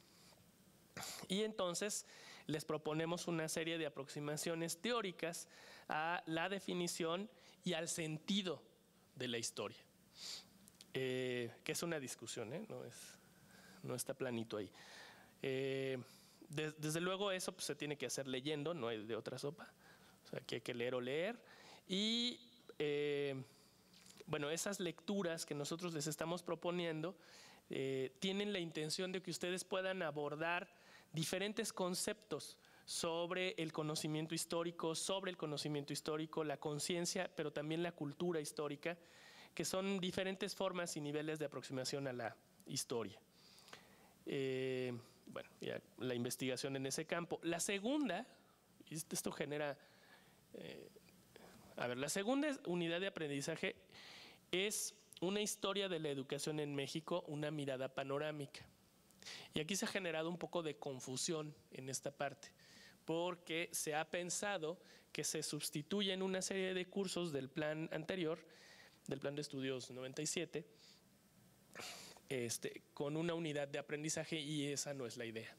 [SPEAKER 2] Y entonces les proponemos una serie de aproximaciones teóricas a la definición y al sentido de la historia. Que es una discusión, no está planito ahí. Desde luego eso pues, se tiene que hacer leyendo, no hay de otra sopa. O sea, que hay que leer o leer. Y bueno, esas lecturas que nosotros les estamos proponiendo tienen la intención de que ustedes puedan abordar diferentes conceptos sobre el conocimiento histórico, la conciencia, pero también la cultura histórica, que son diferentes formas y niveles de aproximación a la historia. Bueno, ya la investigación en ese campo. La segunda, y esto genera, la segunda unidad de aprendizaje es una historia de la educación en México, una mirada panorámica. Y aquí se ha generado un poco de confusión en esta parte, porque se ha pensado que se sustituyen una serie de cursos del plan anterior, del plan de estudios 97, con una unidad de aprendizaje, y esa no es la idea.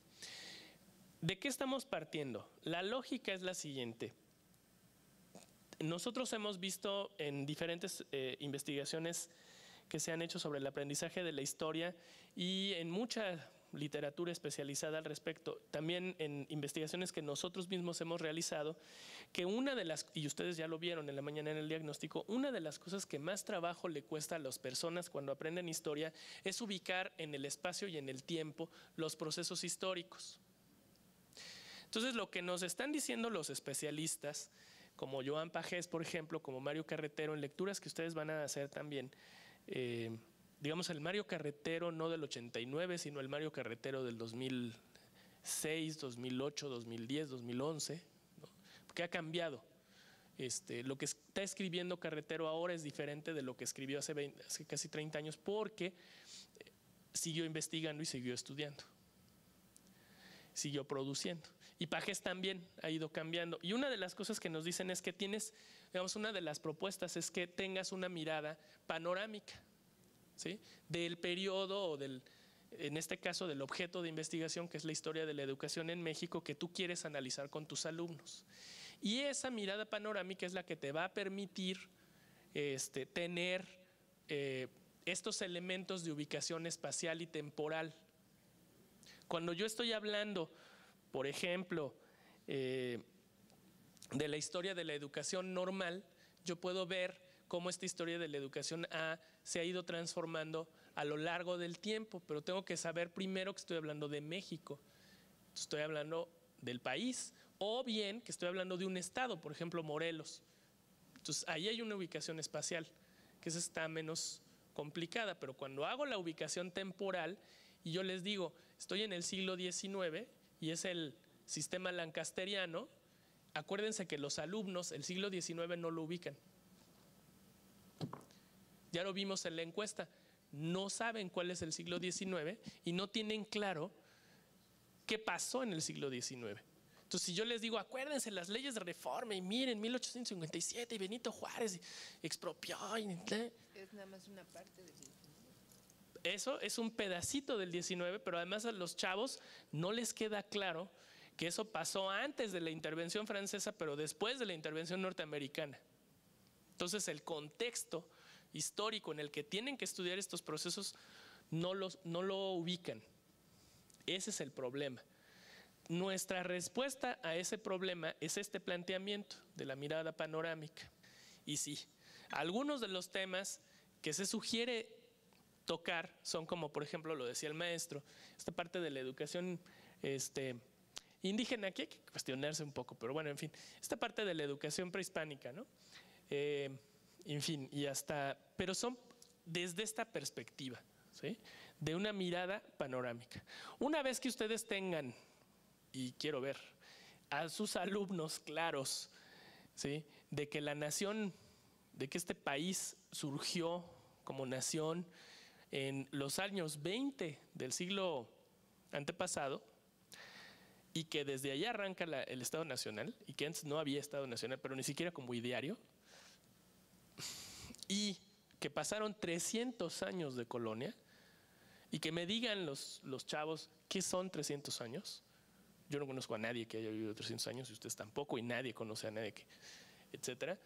[SPEAKER 2] ¿De qué estamos partiendo? La lógica es la siguiente. Nosotros hemos visto en diferentes investigaciones que se han hecho sobre el aprendizaje de la historia, y en mucha literatura especializada al respecto, también en investigaciones que nosotros mismos hemos realizado, que una de las, y ustedes ya lo vieron en la mañana en el diagnóstico, una de las cosas que más trabajo le cuesta a las personas cuando aprenden historia es ubicar en el espacio y en el tiempo los procesos históricos. Entonces, lo que nos están diciendo los especialistas, como Joan Pagés, por ejemplo, como Mario Carretero, en lecturas que ustedes van a hacer también, digamos el Mario Carretero no del 89, sino el Mario Carretero del 2006, 2008, 2010, 2011, ¿no? Porque ha cambiado. Lo que está escribiendo Carretero ahora es diferente de lo que escribió hace casi 30 años, porque siguió investigando y siguió estudiando, siguió produciendo. Y Pagés también ha ido cambiando. Y una de las cosas que nos dicen es que tienes, digamos, una de las propuestas es que tengas una mirada panorámica, ¿sí?, del periodo o en este caso del objeto de investigación, que es la historia de la educación en México, que tú quieres analizar con tus alumnos. Y esa mirada panorámica es la que te va a permitir tener estos elementos de ubicación espacial y temporal. Cuando yo estoy hablando, por ejemplo, de la historia de la educación normal, yo puedo ver cómo esta historia de la educación se ha ido transformando a lo largo del tiempo, pero tengo que saber primero que estoy hablando de México, estoy hablando del país, o bien que estoy hablando de un estado, por ejemplo Morelos. Entonces ahí hay una ubicación espacial, que esa está menos complicada, pero cuando hago la ubicación temporal y yo les digo, estoy en el siglo XIX y es el sistema lancasteriano, acuérdense que los alumnos el siglo XIX no lo ubican. Ya lo vimos en la encuesta, no saben cuál es el siglo XIX y no tienen claro qué pasó en el siglo XIX. Entonces, si yo les digo, acuérdense las leyes de reforma y miren, 1857 y Benito Juárez expropió.
[SPEAKER 3] Es nada más una parte del 19.
[SPEAKER 2] Eso es un pedacito del 19, pero además a los chavos no les queda claro que eso pasó antes de la intervención francesa, pero después de la intervención norteamericana. Entonces, el contexto histórico en el que tienen que estudiar estos procesos no lo ubican. Ese es el problema. Nuestra respuesta a ese problema es este planteamiento de la mirada panorámica. Y sí, algunos de los temas que se sugiere tocar son como, por ejemplo, lo decía el maestro, esta parte de la educación indígena, aquí hay que cuestionarse un poco, pero bueno, en fin, esta parte de la educación prehispánica, ¿no? En fin, pero son desde esta perspectiva, ¿sí?, de una mirada panorámica. Una vez que ustedes tengan, y quiero ver, a sus alumnos claros, ¿sí?, de que la nación, de que este país surgió como nación en los años 20 del siglo antepasado y que desde allá arranca el Estado Nacional y que antes no había Estado Nacional, pero ni siquiera como ideario, y que pasaron 300 años de colonia y que me digan los chavos ¿qué son 300 años? Yo no conozco a nadie que haya vivido 300 años y ustedes tampoco, y nadie conoce a nadie etcétera.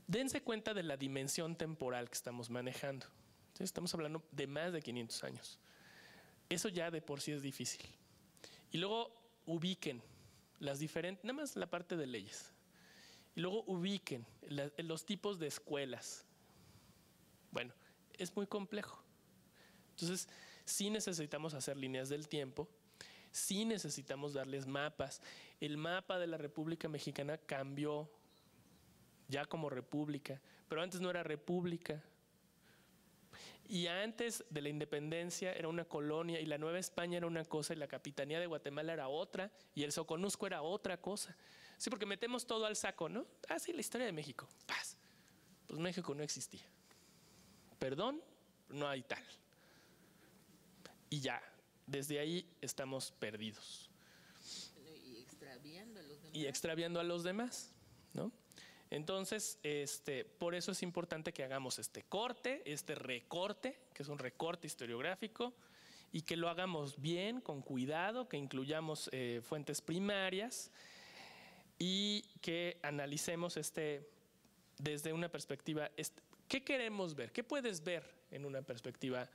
[SPEAKER 2] Dense cuenta de la dimensión temporal que estamos manejando. Entonces, estamos hablando de más de 500 años. Eso ya de por sí es difícil. Y luego ubiquen las diferentes, nada más la parte de leyes. Y luego ubiquen los tipos de escuelas. Bueno, es muy complejo. Entonces, sí necesitamos hacer líneas del tiempo, sí necesitamos darles mapas. El mapa de la República Mexicana cambió ya como república, pero antes no era república. Y antes de la independencia era una colonia y la Nueva España era una cosa y la Capitanía de Guatemala era otra y el Soconusco era otra cosa. Sí, porque metemos todo al saco, ¿no? Ah, sí, la historia de México. Paz. Pues México no existía. Perdón, no hay tal. Y ya, desde ahí estamos perdidos.
[SPEAKER 3] Y extraviando a los demás.
[SPEAKER 2] Y extraviando a los demás, ¿no? Entonces, por eso es importante que hagamos este corte, este recorte, que es un recorte historiográfico, y que lo hagamos bien, con cuidado, que incluyamos fuentes primarias y que analicemos desde una perspectiva. ¿Qué queremos ver? ¿Qué puedes ver en una perspectiva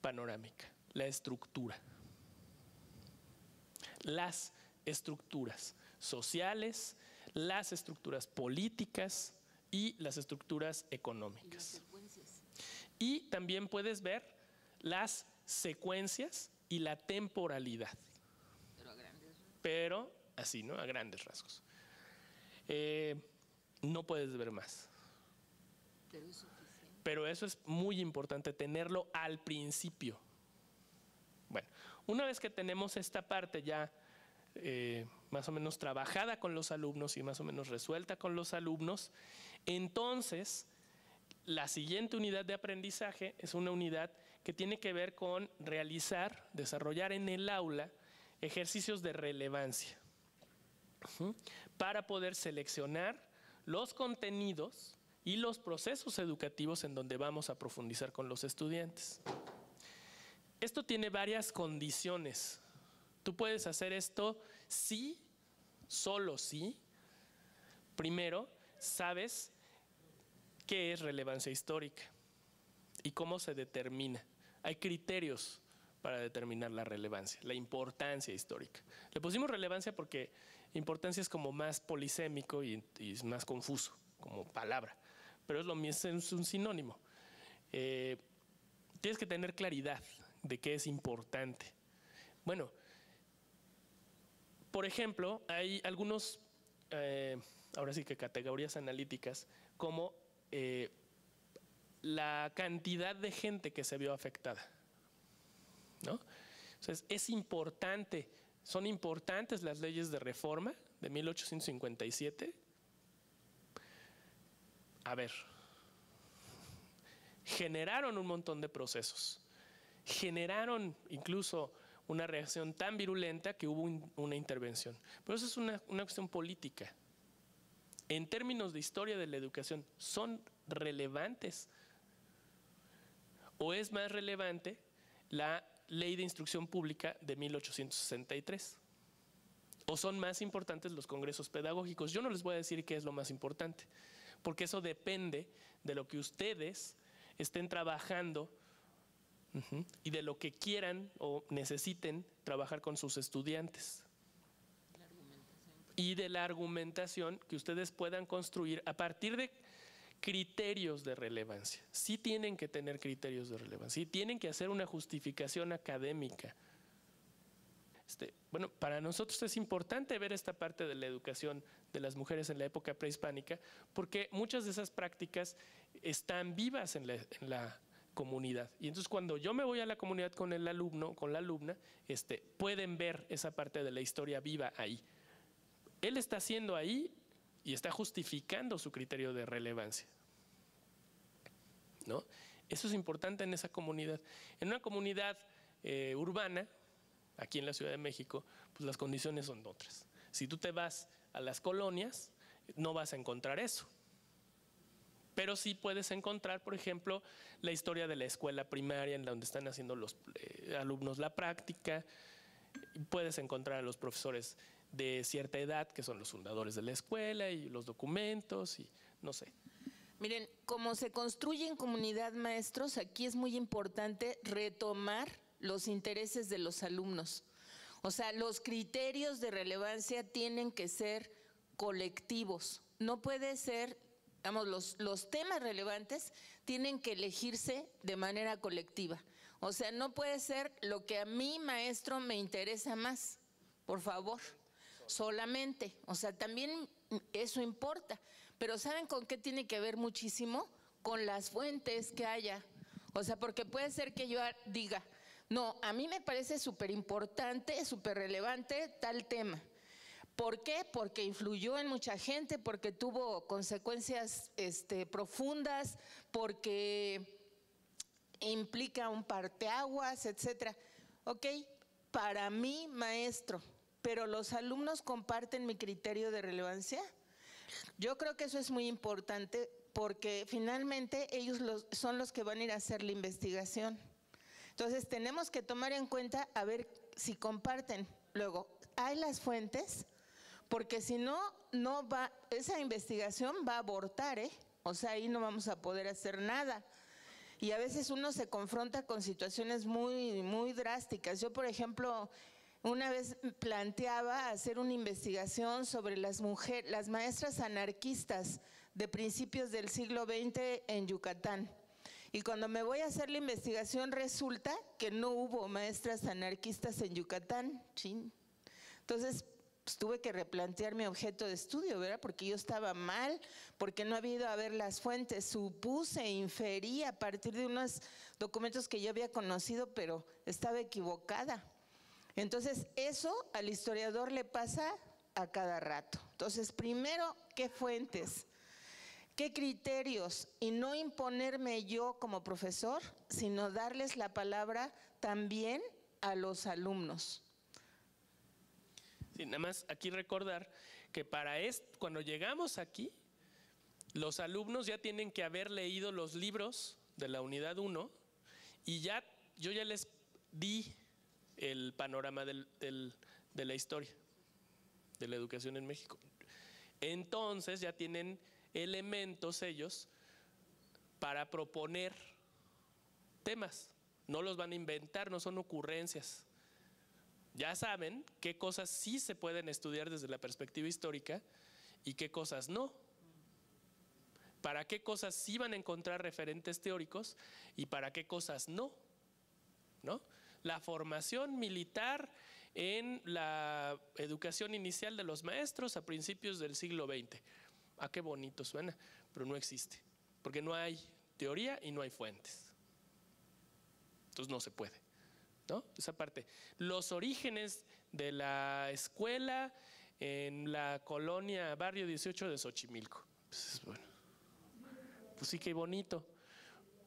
[SPEAKER 2] panorámica? La estructura. las estructuras sociales, las estructuras políticas y las estructuras económicas. Y también puedes ver las secuencias y la temporalidad. Pero así, ¿no? A grandes rasgos. No puedes ver más. Pero eso es muy importante, tenerlo al principio. Bueno, una vez que tenemos esta parte ya más o menos trabajada con los alumnos y más o menos resuelta con los alumnos, entonces la siguiente unidad de aprendizaje es una unidad que tiene que ver con desarrollar en el aula ejercicios de relevancia para poder seleccionar los contenidos y los procesos educativos en donde vamos a profundizar con los estudiantes. Esto tiene varias condiciones. Tú puedes hacer esto si, solo si, primero, sabes qué es relevancia histórica y cómo se determina. Hay criterios para determinar la relevancia, la importancia histórica. Le pusimos relevancia porque importancia es como más polisémico y es más confuso como palabra, pero es lo mismo, es un sinónimo. Tienes que tener claridad de qué es importante. Bueno, por ejemplo, hay algunos, ahora sí que categorías analíticas, como la cantidad de gente que se vio afectada, ¿no? Entonces, es importante, son importantes las leyes de reforma de 1857. A ver, generaron un montón de procesos, generaron incluso una reacción tan virulenta que hubo una intervención. Pero eso es una cuestión política. En términos de historia de la educación, ¿son relevantes? ¿O es más relevante la Ley de Instrucción Pública de 1863? ¿O son más importantes los congresos pedagógicos? Yo no les voy a decir qué es lo más importante, porque eso depende de lo que ustedes estén trabajando y de lo que quieran o necesiten trabajar con sus estudiantes. Y de la argumentación que ustedes puedan construir a partir de criterios de relevancia. Sí tienen que tener criterios de relevancia, sí tienen que hacer una justificación académica. Bueno, para nosotros es importante ver esta parte de la educación de las mujeres en la época prehispánica, porque muchas de esas prácticas están vivas en la comunidad. Y entonces cuando yo me voy a la comunidad con el alumno, con la alumna, pueden ver esa parte de la historia viva ahí. Él está haciendo ahí y está justificando su criterio de relevancia, ¿no? Eso es importante en esa comunidad. En una comunidad urbana, aquí en la Ciudad de México, pues las condiciones son otras. Si tú te vas a las colonias, no vas a encontrar eso. Pero sí puedes encontrar, por ejemplo, la historia de la escuela primaria en donde están haciendo los alumnos la práctica. Puedes encontrar a los profesores de cierta edad que son los fundadores de la escuela y los documentos y no sé.
[SPEAKER 4] Miren, como se construye en comunidad, maestros, aquí es muy importante retomar los intereses de los alumnos. O sea, los criterios de relevancia tienen que ser colectivos. No puede ser, digamos, los temas relevantes tienen que elegirse de manera colectiva. O sea, no puede ser lo que a mí, maestro, me interesa más, por favor, solamente. O sea, también eso importa. Pero ¿saben con qué tiene que ver muchísimo? Con las fuentes que haya. O sea, porque puede ser que yo diga, no, a mí me parece súper importante, súper relevante tal tema. ¿Por qué? Porque influyó en mucha gente, porque tuvo consecuencias profundas, porque implica un parteaguas, etcétera. Ok, para mí, maestro, pero los alumnos comparten mi criterio de relevancia. Yo creo que eso es muy importante porque finalmente ellos son los que van a ir a hacer la investigación. Entonces tenemos que tomar en cuenta a ver si comparten. Luego, hay las fuentes, porque si no, esa investigación va a abortar, ¿eh? O sea, ahí no vamos a poder hacer nada. Y a veces uno se confronta con situaciones muy, muy drásticas. Yo, por ejemplo, una vez planteaba hacer una investigación sobre las maestras anarquistas de principios del siglo XX en Yucatán. Y cuando me voy a hacer la investigación resulta que no hubo maestras anarquistas en Yucatán. ¿Sí? Entonces, pues, tuve que replantear mi objeto de estudio, ¿verdad? Porque yo estaba mal, porque no había ido a ver las fuentes, supuse, inferí a partir de unos documentos que yo había conocido, pero estaba equivocada. Entonces, eso al historiador le pasa a cada rato. Entonces, primero, ¿qué fuentes? ¿Qué criterios? Y no imponerme yo como profesor, sino darles la palabra también a los alumnos.
[SPEAKER 2] Sí, nada más aquí recordar que cuando llegamos aquí, los alumnos ya tienen que haber leído los libros de la unidad 1 y yo ya les di el panorama de la historia de la educación en México. Entonces ya tienen elementos ellos para proponer temas. No los van a inventar, no son ocurrencias. Ya saben qué cosas sí se pueden estudiar desde la perspectiva histórica y qué cosas no. Para qué cosas sí van a encontrar referentes teóricos y para qué cosas no. ¿No? La formación militar en la educación inicial de los maestros a principios del siglo XX. Ah, qué bonito suena, pero no existe, porque no hay teoría y no hay fuentes. Entonces no se puede, ¿no? Esa parte. Los orígenes de la escuela en la colonia Barrio 18 de Xochimilco. Pues, bueno, pues sí, qué bonito,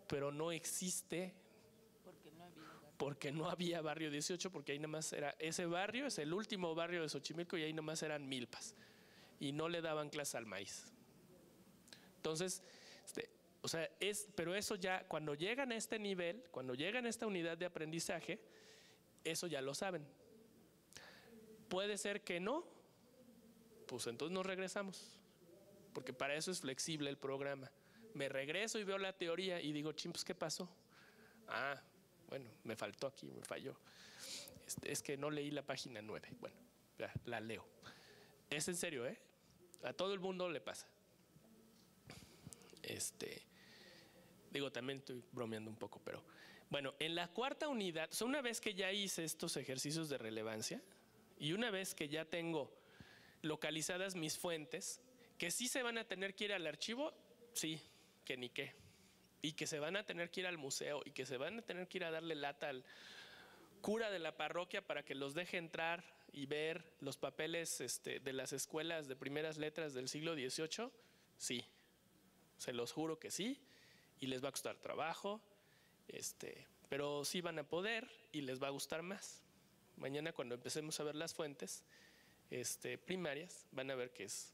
[SPEAKER 2] pero no existe. Porque no había Barrio 18, porque ahí nada más era ese barrio, es el último barrio de Xochimilco y ahí nada más eran milpas y no le daban clase al maíz. Entonces, pero eso ya, cuando llegan a este nivel, cuando llegan a esta unidad de aprendizaje, eso ya lo saben. Puede ser que no, pues entonces nos regresamos, porque para eso es flexible el programa. Me regreso y veo la teoría y digo, pues ¿qué pasó? Ah, bueno, me faltó aquí, me falló. Es que no leí la página 9. Bueno, ya, la leo. Es en serio, ¿eh? A todo el mundo le pasa. Digo, también estoy bromeando un poco, pero bueno, en la cuarta unidad, una vez que ya hice estos ejercicios de relevancia y una vez que ya tengo localizadas mis fuentes, que sí se van a tener que ir al archivo, sí, que ni qué. Y que se van a tener que ir al museo y que se van a tener que ir a darle lata al cura de la parroquia para que los deje entrar y ver los papeles de las escuelas de primeras letras del siglo XVIII, sí, se los juro que sí, y les va a costar trabajo, pero sí van a poder y les va a gustar más. Mañana cuando empecemos a ver las fuentes primarias, van a ver que es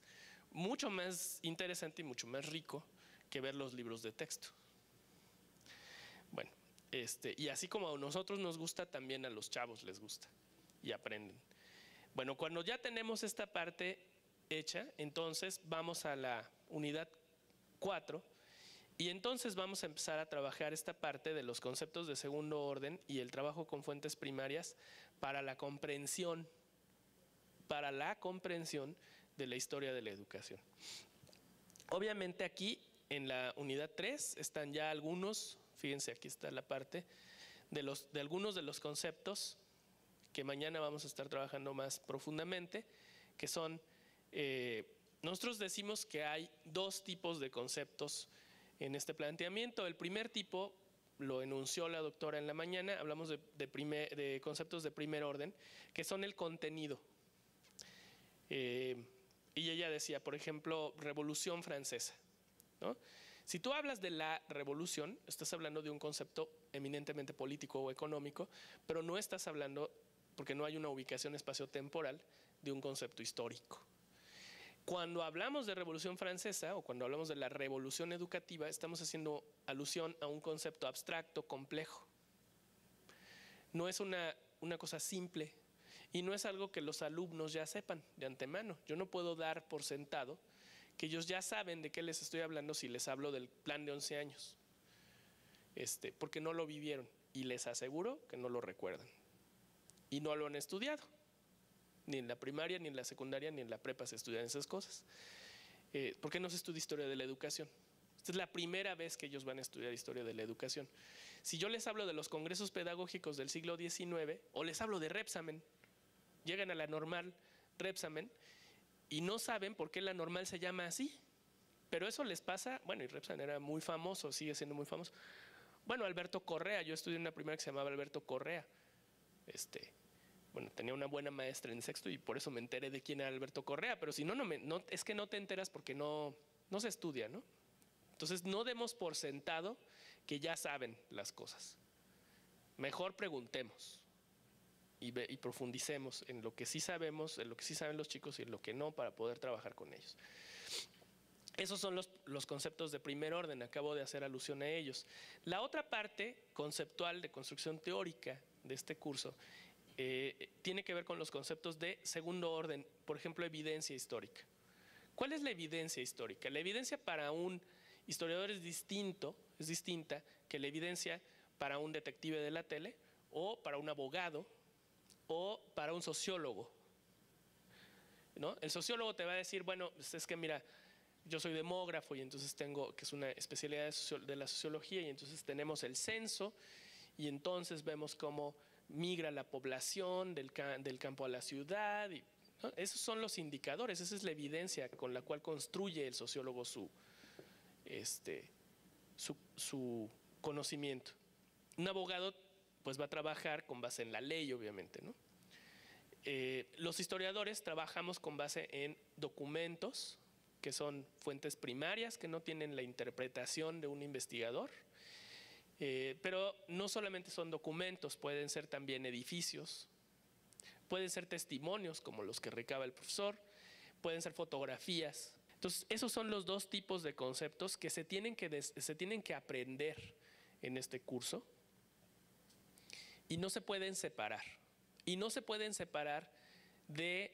[SPEAKER 2] mucho más interesante y mucho más rico que ver los libros de texto. Bueno, y así como a nosotros nos gusta, también a los chavos les gusta y aprenden. Bueno, cuando ya tenemos esta parte hecha, entonces vamos a la unidad 4 y entonces vamos a empezar a trabajar esta parte de los conceptos de segundo orden y el trabajo con fuentes primarias para la comprensión de la historia de la educación. Obviamente aquí en la unidad 3 están ya algunos. Fíjense, aquí está la parte de algunos de los conceptos que mañana vamos a estar trabajando más profundamente, que son, nosotros decimos que hay dos tipos de conceptos en este planteamiento. El primer tipo lo enunció la doctora en la mañana, hablamos de conceptos de primer orden, que son el contenido. Y ella decía, por ejemplo, Revolución Francesa, ¿no? Si tú hablas de la revolución, estás hablando de un concepto eminentemente político o económico, pero no estás hablando, porque no hay una ubicación espaciotemporal, de un concepto histórico. Cuando hablamos de Revolución Francesa o cuando hablamos de la revolución educativa, estamos haciendo alusión a un concepto abstracto, complejo. No es una cosa simple y no es algo que los alumnos ya sepan de antemano. Yo no puedo dar por sentado que ellos ya saben de qué les estoy hablando si les hablo del plan de 11 años, porque no lo vivieron y les aseguro que no lo recuerdan.
[SPEAKER 5] y no lo han estudiado. Ni en la primaria, ni en la secundaria, ni en la prepa se estudian esas cosas. ¿Por qué no se estudia historia de la educación? Esta es la primera vez que ellos van a estudiar historia de la educación. Si yo les hablo de los congresos pedagógicos del siglo XIX o les hablo de Repsamen, llegan a la normal Repsamen y no saben por qué la normal se llama así. Pero eso les pasa, bueno, y Repsamen era muy famoso, sigue siendo muy famoso. Bueno, Alberto Correa, yo estudié en una primaria que se llamaba Alberto Correa. Bueno, tenía una buena maestra en sexto y por eso me enteré de quién era Alberto Correa, pero si no, es que no te enteras porque no se estudia, ¿no? Entonces no demos por sentado que ya saben las cosas. Mejor preguntemos y profundicemos en lo que sí sabemos, en lo que sí saben los chicos y en lo que no, para poder trabajar con ellos. Esos son los conceptos de primer orden, acabo de hacer alusión a ellos. La otra parte conceptual de construcción teórica de este curso tiene que ver con los conceptos de segundo orden, por ejemplo, evidencia histórica. ¿Cuál es la evidencia histórica? La evidencia para un historiador es distinta que la evidencia para un detective de la tele o para un abogado o para un sociólogo, ¿no? El sociólogo te va a decir, bueno, es que mira, yo soy demógrafo y entonces tengo, que es una especialidad de la sociología, y entonces tenemos el censo y entonces vemos cómo migra la población del campo a la ciudad, ¿no? Esos son los indicadores, esa es la evidencia con la cual construye el sociólogo su conocimiento. Un abogado pues va a trabajar con base en la ley, obviamente, ¿no? Los historiadores trabajamos con base en documentos, que son fuentes primarias, que no tienen la interpretación de un investigador, pero no solamente son documentos, pueden ser también edificios, pueden ser testimonios como los que recaba el profesor, pueden ser fotografías. Entonces, esos son los dos tipos de conceptos que se tienen que aprender en este curso y no se pueden separar. Y no se pueden separar de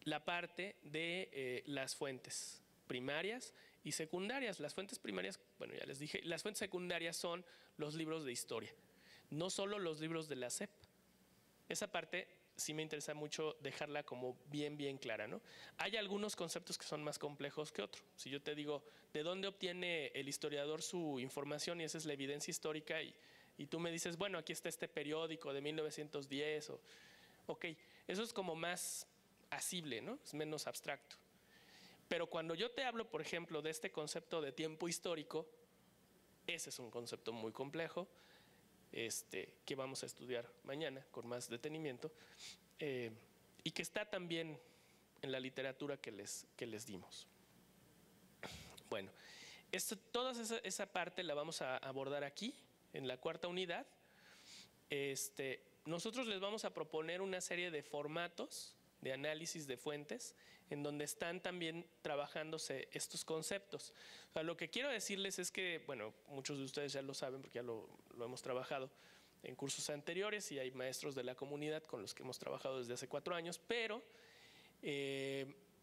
[SPEAKER 5] la parte de las fuentes primarias y secundarias. Las fuentes primarias, bueno, ya les dije, las fuentes secundarias son los libros de historia, no solo los libros de la SEP. Esa parte sí me interesa mucho dejarla como bien clara, ¿no? Hay algunos conceptos que son más complejos que otros. Si yo te digo, ¿de dónde obtiene el historiador su información? Y esa es la evidencia histórica, y tú me dices, bueno, aquí está este periódico de 1910, ok, eso es como más asible, ¿no? Es menos abstracto. Pero cuando yo te hablo, por ejemplo, de este concepto de tiempo histórico, ese es un concepto muy complejo, que vamos a estudiar mañana con más detenimiento, y que está también en la literatura que les dimos. Bueno, toda esa parte la vamos a abordar aquí, en la cuarta unidad. Nosotros les vamos a proponer una serie de formatos de análisis de fuentes en donde están también trabajándose estos conceptos. O sea, lo que quiero decirles es que, bueno, muchos de ustedes ya lo saben porque ya lo hemos trabajado en cursos anteriores y hay maestros de la comunidad con los que hemos trabajado desde hace 4 años, pero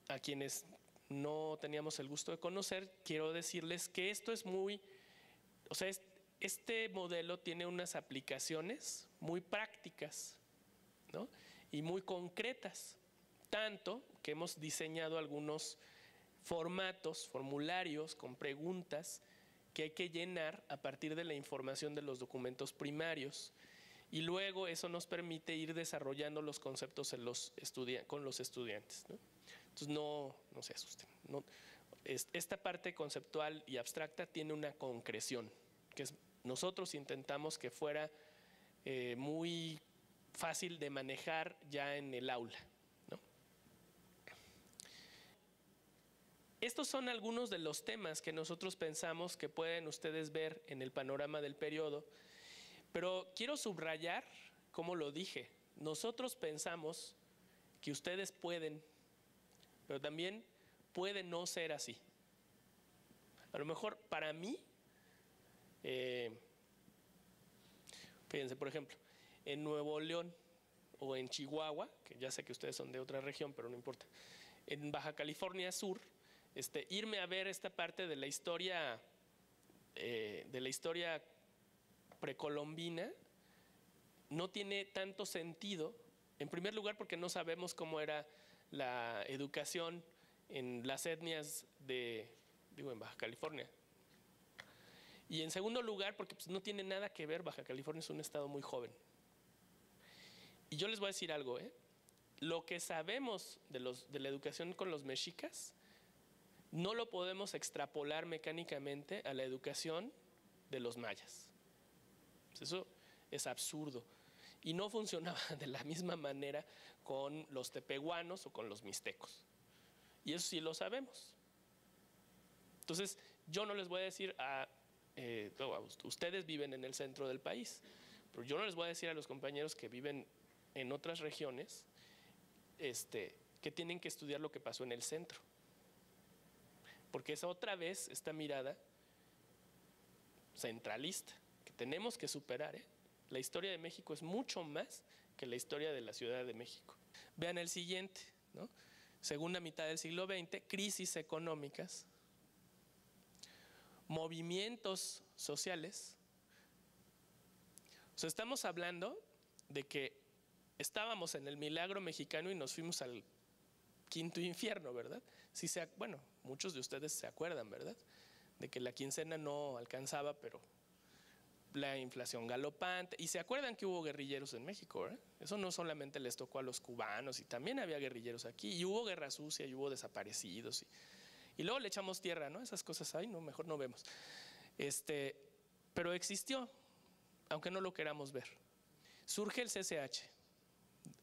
[SPEAKER 5] a quienes no teníamos el gusto de conocer, quiero decirles que esto es muy, o sea, este modelo tiene unas aplicaciones muy prácticas, ¿no? Y muy concretas, tanto que hemos diseñado algunos formatos, formularios con preguntas que hay que llenar a partir de la información de los documentos primarios, y luego eso nos permite ir desarrollando los conceptos con los estudiantes, ¿no? Entonces no se asusten, ¿no? Esta parte conceptual y abstracta tiene una concreción, que nosotros intentamos que fuera muy fácil de manejar ya en el aula, ¿no? Estos son algunos de los temas que nosotros pensamos que pueden ustedes ver en el panorama del periodo, pero quiero subrayar, como lo dije, nosotros pensamos que ustedes pueden, pero también puede no ser así. A lo mejor para mí, fíjense, por ejemplo, en Nuevo León o en Chihuahua, que ya sé que ustedes son de otra región, pero no importa, en Baja California Sur, irme a ver esta parte de la historia precolombina no tiene tanto sentido En primer lugar, porque no sabemos cómo era la educación en las etnias en Baja California. Y en segundo lugar, porque pues, no tiene nada que ver, Baja California es un estado muy joven. Y yo les voy a decir algo, lo que sabemos de la educación con los mexicas, no lo podemos extrapolar mecánicamente a la educación de los mayas. Eso es absurdo. Y no funcionaba de la misma manera con los tepehuanos o con los mixtecos. Y eso sí lo sabemos. Entonces, yo no les voy a decir ustedes viven en el centro del país, pero yo no les voy a decir a los compañeros que viven en otras regiones que tienen que estudiar lo que pasó en el centro. Porque es otra vez esta mirada centralista que tenemos que superar. La historia de México es mucho más que la historia de la Ciudad de México. Vean el siguiente, ¿no? Segunda mitad del siglo XX, crisis económicas, movimientos sociales. O sea, estamos hablando de que estábamos en el milagro mexicano y nos fuimos al quinto infierno, ¿verdad? Bueno, muchos de ustedes se acuerdan, ¿verdad? De que la quincena no alcanzaba, pero la inflación galopante. Y se acuerdan que hubo guerrilleros en México, ¿verdad? Eso no solamente les tocó a los cubanos, y también había guerrilleros aquí, y hubo guerra sucia, y hubo desaparecidos. Y luego le echamos tierra, ¿no? Esas cosas ahí, no, mejor no vemos. Pero existió, aunque no lo queramos ver. Surge el CCH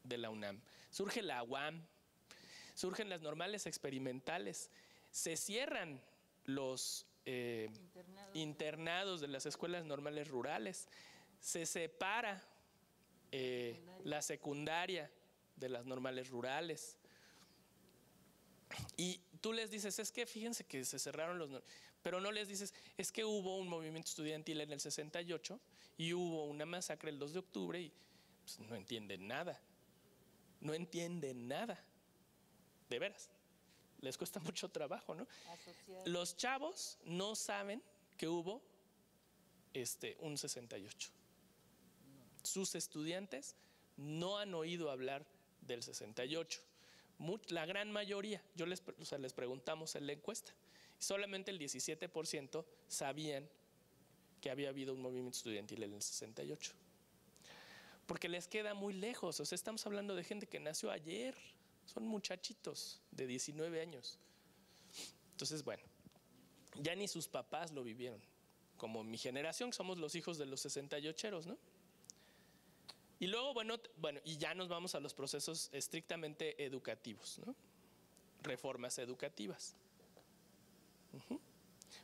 [SPEAKER 5] de la UNAM, surge la UAM, surgen las normales experimentales, se cierran los internados de las escuelas normales rurales, se separa la secundaria de las normales rurales. Y tú les dices, es que fíjense que se cerraron pero no les dices, es que hubo un movimiento estudiantil en el 68 y hubo una masacre el 2 de octubre y pues, no entienden nada. No entienden nada. De veras. Les cuesta mucho trabajo, ¿no? Asociar. Los chavos no saben que hubo un 68. Sus estudiantes no han oído hablar del 68. La gran mayoría, les preguntamos en la encuesta, solamente el 17% sabían que había habido un movimiento estudiantil en el 68. Porque les queda muy lejos, o sea, estamos hablando de gente que nació ayer, son muchachitos de 19 años. Entonces, bueno, ya ni sus papás lo vivieron, como mi generación, que somos los hijos de los 68eros, ¿no? Y luego, bueno, y ya nos vamos a los procesos estrictamente educativos, ¿no? Reformas educativas.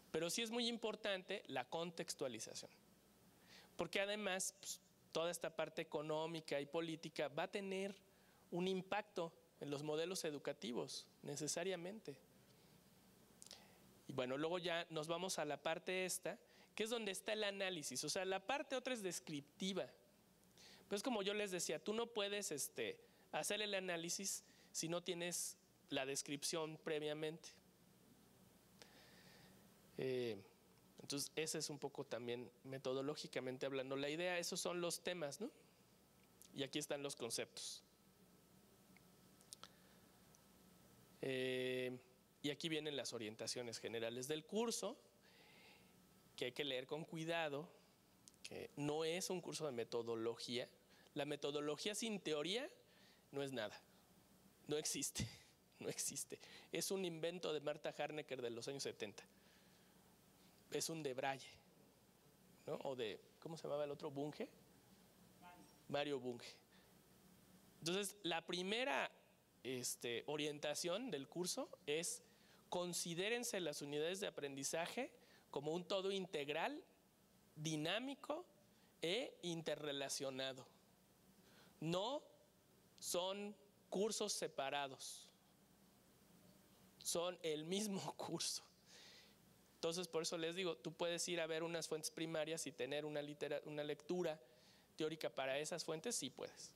[SPEAKER 5] Pero sí es muy importante la contextualización, porque además pues, toda esta parte económica y política va a tener un impacto en los modelos educativos, necesariamente. Y bueno, luego ya nos vamos a la parte esta, que es donde está el análisis. O sea, la parte otra es descriptiva. Pues como yo les decía, tú no puedes hacer el análisis si no tienes la descripción previamente. Entonces, ese es un poco también metodológicamente hablando la idea. Esos son los temas, ¿no? Y aquí están los conceptos. Y aquí vienen las orientaciones generales del curso, que hay que leer con cuidado, que no es un curso de metodología. La metodología sin teoría no es nada, no existe, no existe. Es un invento de Martha Harnecker de los años 70. Es un de Braille, ¿no? O de, ¿cómo se llamaba el otro? ¿Bunge? Mario Bunge. Entonces, la primera orientación del curso es: considérense las unidades de aprendizaje como un todo integral, dinámico e interrelacionado. No son cursos separados, son el mismo curso. Entonces, por eso les digo, tú puedes ir a ver unas fuentes primarias y tener una lectura teórica para esas fuentes, sí puedes.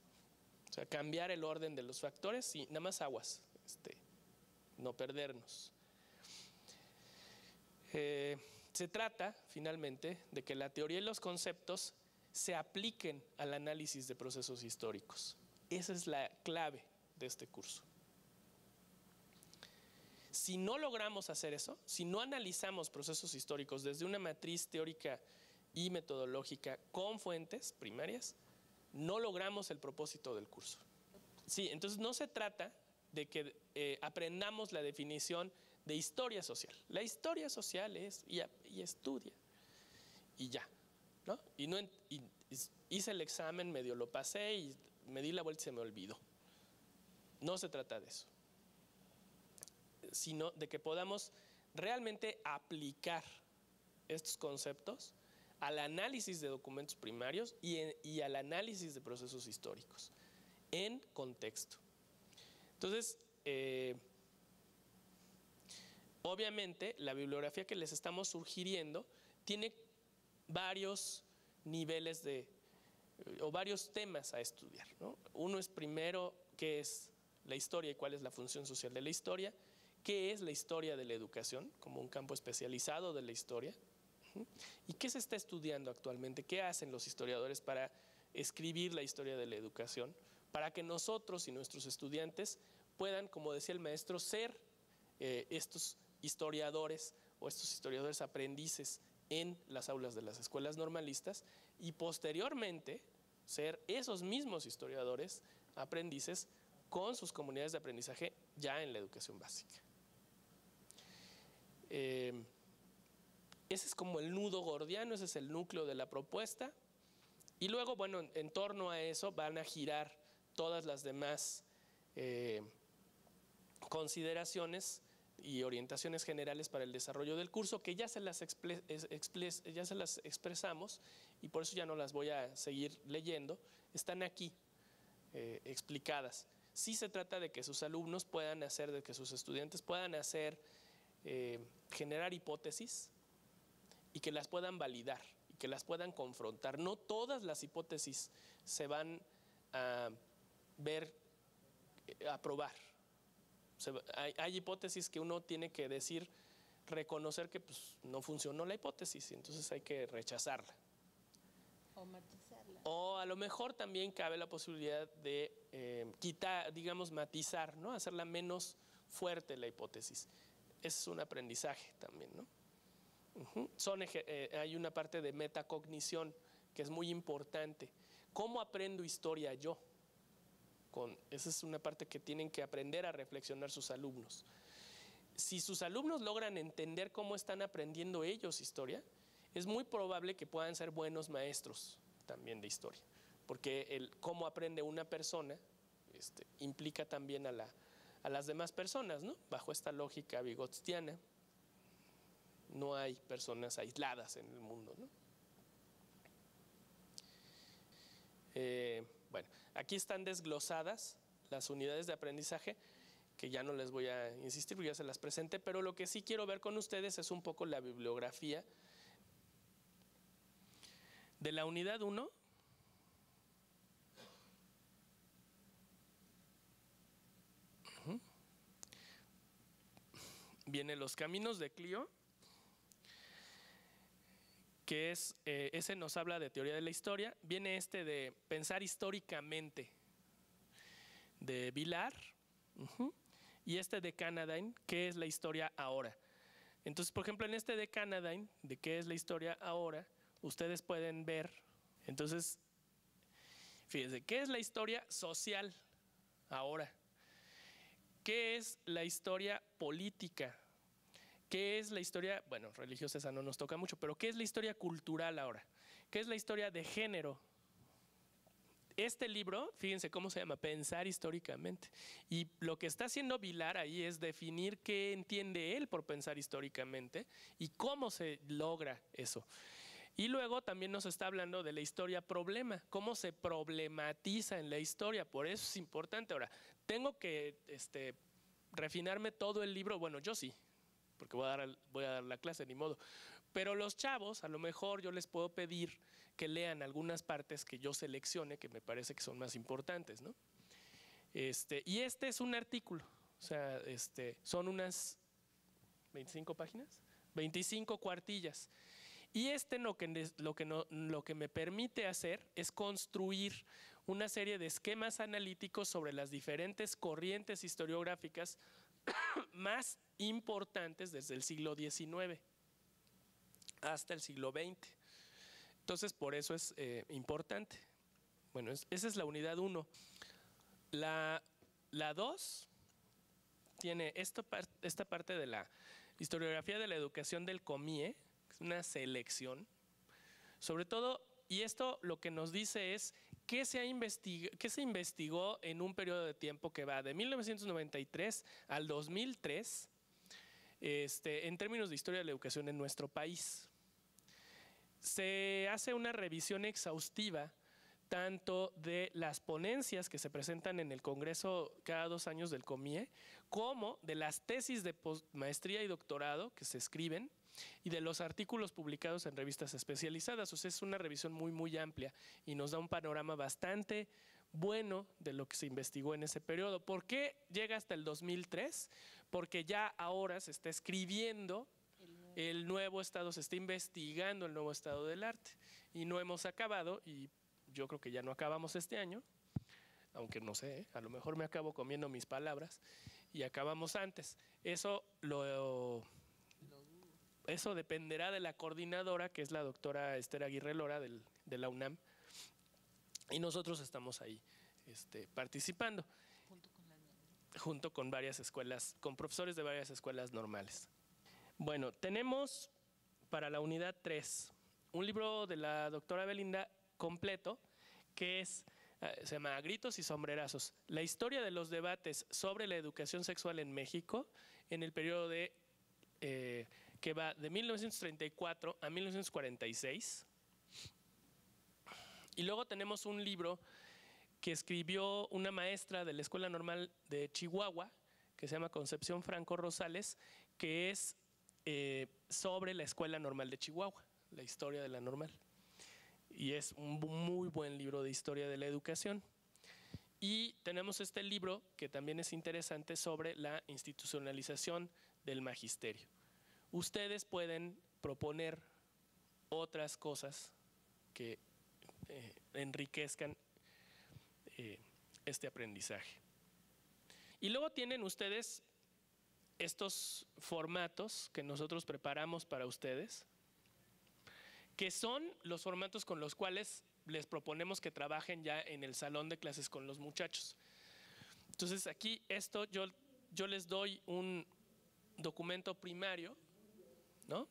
[SPEAKER 5] O sea, cambiar el orden de los factores, sí, nada más aguas, no perdernos. Se trata, finalmente, de que la teoría y los conceptos se apliquen al análisis de procesos históricos. Esa es la clave de este curso. Si no logramos hacer eso, si no analizamos procesos históricos desde una matriz teórica y metodológica con fuentes primarias, no logramos el propósito del curso. Sí, entonces no se trata de que aprendamos la definición de historia social. La historia social es y estudia y ya, ¿no? Y hice el examen, medio lo pasé y me di la vuelta y se me olvidó. No se trata de eso, sino de que podamos realmente aplicar estos conceptos al análisis de documentos primarios y al análisis de procesos históricos en contexto. Entonces, obviamente, la bibliografía que les estamos sugiriendo tiene varios niveles o varios temas a estudiar, ¿no? Uno es primero qué es la historia y cuál es la función social de la historia, qué es la historia de la educación como un campo especializado de la historia y qué se está estudiando actualmente, qué hacen los historiadores para escribir la historia de la educación, para que nosotros y nuestros estudiantes puedan, como decía el maestro, ser estos historiadores o estos historiadores aprendices en las aulas de las escuelas normalistas y posteriormente ser esos mismos historiadores aprendices con sus comunidades de aprendizaje ya en la educación básica. Ese es como el nudo gordiano, ese es el núcleo de la propuesta y luego, bueno, en torno a eso van a girar todas las demás consideraciones y orientaciones generales para el desarrollo del curso que ya se las expresamos y por eso ya no las voy a seguir leyendo, están aquí explicadas. Sí se trata de que sus alumnos puedan hacer, de que sus estudiantes puedan hacer, generar hipótesis y que las puedan validar y que las puedan confrontar. No todas las hipótesis se van a ver, a probar. Hay hipótesis que uno tiene que decir, reconocer que pues, no funcionó la hipótesis, y entonces hay que rechazarla.
[SPEAKER 4] O matizarla.
[SPEAKER 5] O a lo mejor también cabe la posibilidad de quitar, digamos, matizar, ¿no? Hacerla menos fuerte la hipótesis. Ese es un aprendizaje también, ¿no? Hay una parte de metacognición que es muy importante. ¿Cómo aprendo historia yo? Esa es una parte que tienen que aprender a reflexionar sus alumnos. Si sus alumnos logran entender cómo están aprendiendo ellos historia, es muy probable que puedan ser buenos maestros también de historia, porque el cómo aprende una persona implica también a las demás personas, ¿no? Bajo esta lógica vygotskiana, no hay personas aisladas en el mundo, ¿no? Bueno, aquí están desglosadas las unidades de aprendizaje, que ya no les voy a insistir porque ya se las presenté, pero lo que sí quiero ver con ustedes es un poco la bibliografía de la unidad 1. Viene Los Caminos de Clio, que ese nos habla de teoría de la historia. Viene de Pensar históricamente, de Vilar, y de Canadine, ¿qué es la historia ahora? Entonces, por ejemplo, en de Canadine, de qué es la historia ahora, ustedes pueden ver, entonces, fíjense, ¿qué es la historia social ahora? ¿Qué es la historia política? ¿Qué es la historia, bueno, religiosa esa no nos toca mucho, pero qué es la historia cultural ahora? ¿Qué es la historia de género? Este libro, fíjense cómo se llama, Pensar históricamente. Y lo que está haciendo Vilar ahí es definir qué entiende él por pensar históricamente y cómo se logra eso. Y luego también nos está hablando de la historia problema, cómo se problematiza en la historia, por eso es importante. Ahora, tengo que refinarme todo el libro, bueno, yo sí, porque voy a dar la clase, ni modo. Pero los chavos, a lo mejor yo les puedo pedir que lean algunas partes que yo seleccione, que me parece que son más importantes, ¿no? Y es un artículo, o sea, son unas 25 páginas, 25 cuartillas. Y lo que me permite hacer es construir una serie de esquemas analíticos sobre las diferentes corrientes historiográficas más importantes desde el siglo XIX hasta el siglo XX. Entonces, por eso es importante. Bueno, esa es la unidad 1. La 2 tiene esta parte de la historiografía de la educación del COMIE, es una selección. Sobre todo, y esto lo que nos dice es qué se investigó en un periodo de tiempo que va de 1993 al 2003 en términos de historia de la educación en nuestro país. Se hace una revisión exhaustiva tanto de las ponencias que se presentan en el Congreso cada 2 años del COMIE, como de las tesis de maestría y doctorado que se escriben y de los artículos publicados en revistas especializadas. O sea, es una revisión muy, muy amplia y nos da un panorama bastante bueno de lo que se investigó en ese periodo. ¿Por qué llega hasta el 2003? Porque ya ahora se está escribiendo el nuevo estado, se está investigando el nuevo estado del arte y no hemos acabado, y yo creo que ya no acabamos este año, aunque no sé, a lo mejor me acabo comiendo mis palabras y acabamos antes. Eso dependerá de la coordinadora, que es la doctora Esther Aguirre Lora de la UNAM, y nosotros estamos ahí participando junto con varias escuelas, con profesores de varias escuelas normales. Bueno, tenemos para la unidad 3 un libro de la doctora Belinda completo, que se llama Gritos y Sombrerazos, la historia de los debates sobre la educación sexual en México en el periodo que va de 1934 a 1946. Y luego tenemos un libro que escribió una maestra de la Escuela Normal de Chihuahua, que se llama Concepción Franco Rosales, que es sobre la Escuela Normal de Chihuahua, la historia de la normal. Y es un muy buen libro de historia de la educación. Y tenemos este libro que también es interesante sobre la institucionalización del magisterio. Ustedes pueden proponer otras cosas que enriquezcan este aprendizaje. Y luego tienen ustedes estos formatos que nosotros preparamos para ustedes, que son los formatos con los cuales les proponemos que trabajen ya en el salón de clases con los muchachos. Entonces aquí yo les doy un documento primario, ¿no?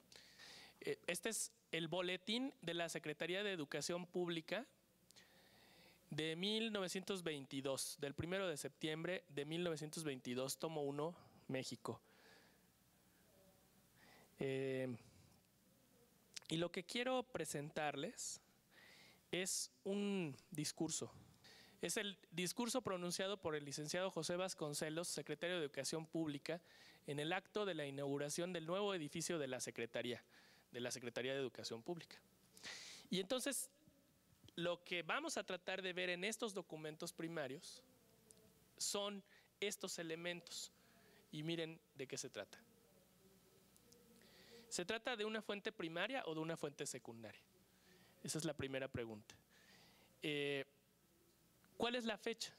[SPEAKER 5] Este es el boletín de la Secretaría de Educación Pública de 1922, del 1 de septiembre de 1922, tomo 1, México. Y lo que quiero presentarles es un discurso. Es el discurso pronunciado por el licenciado José Vasconcelos, secretario de Educación Pública, en el acto de la inauguración del nuevo edificio de la Secretaría de Educación Pública. Y entonces, lo que vamos a tratar de ver en estos documentos primarios son estos elementos. Y miren de qué se trata. ¿Se trata de una fuente primaria o de una fuente secundaria? Esa es la primera pregunta. ¿Cuál es la fecha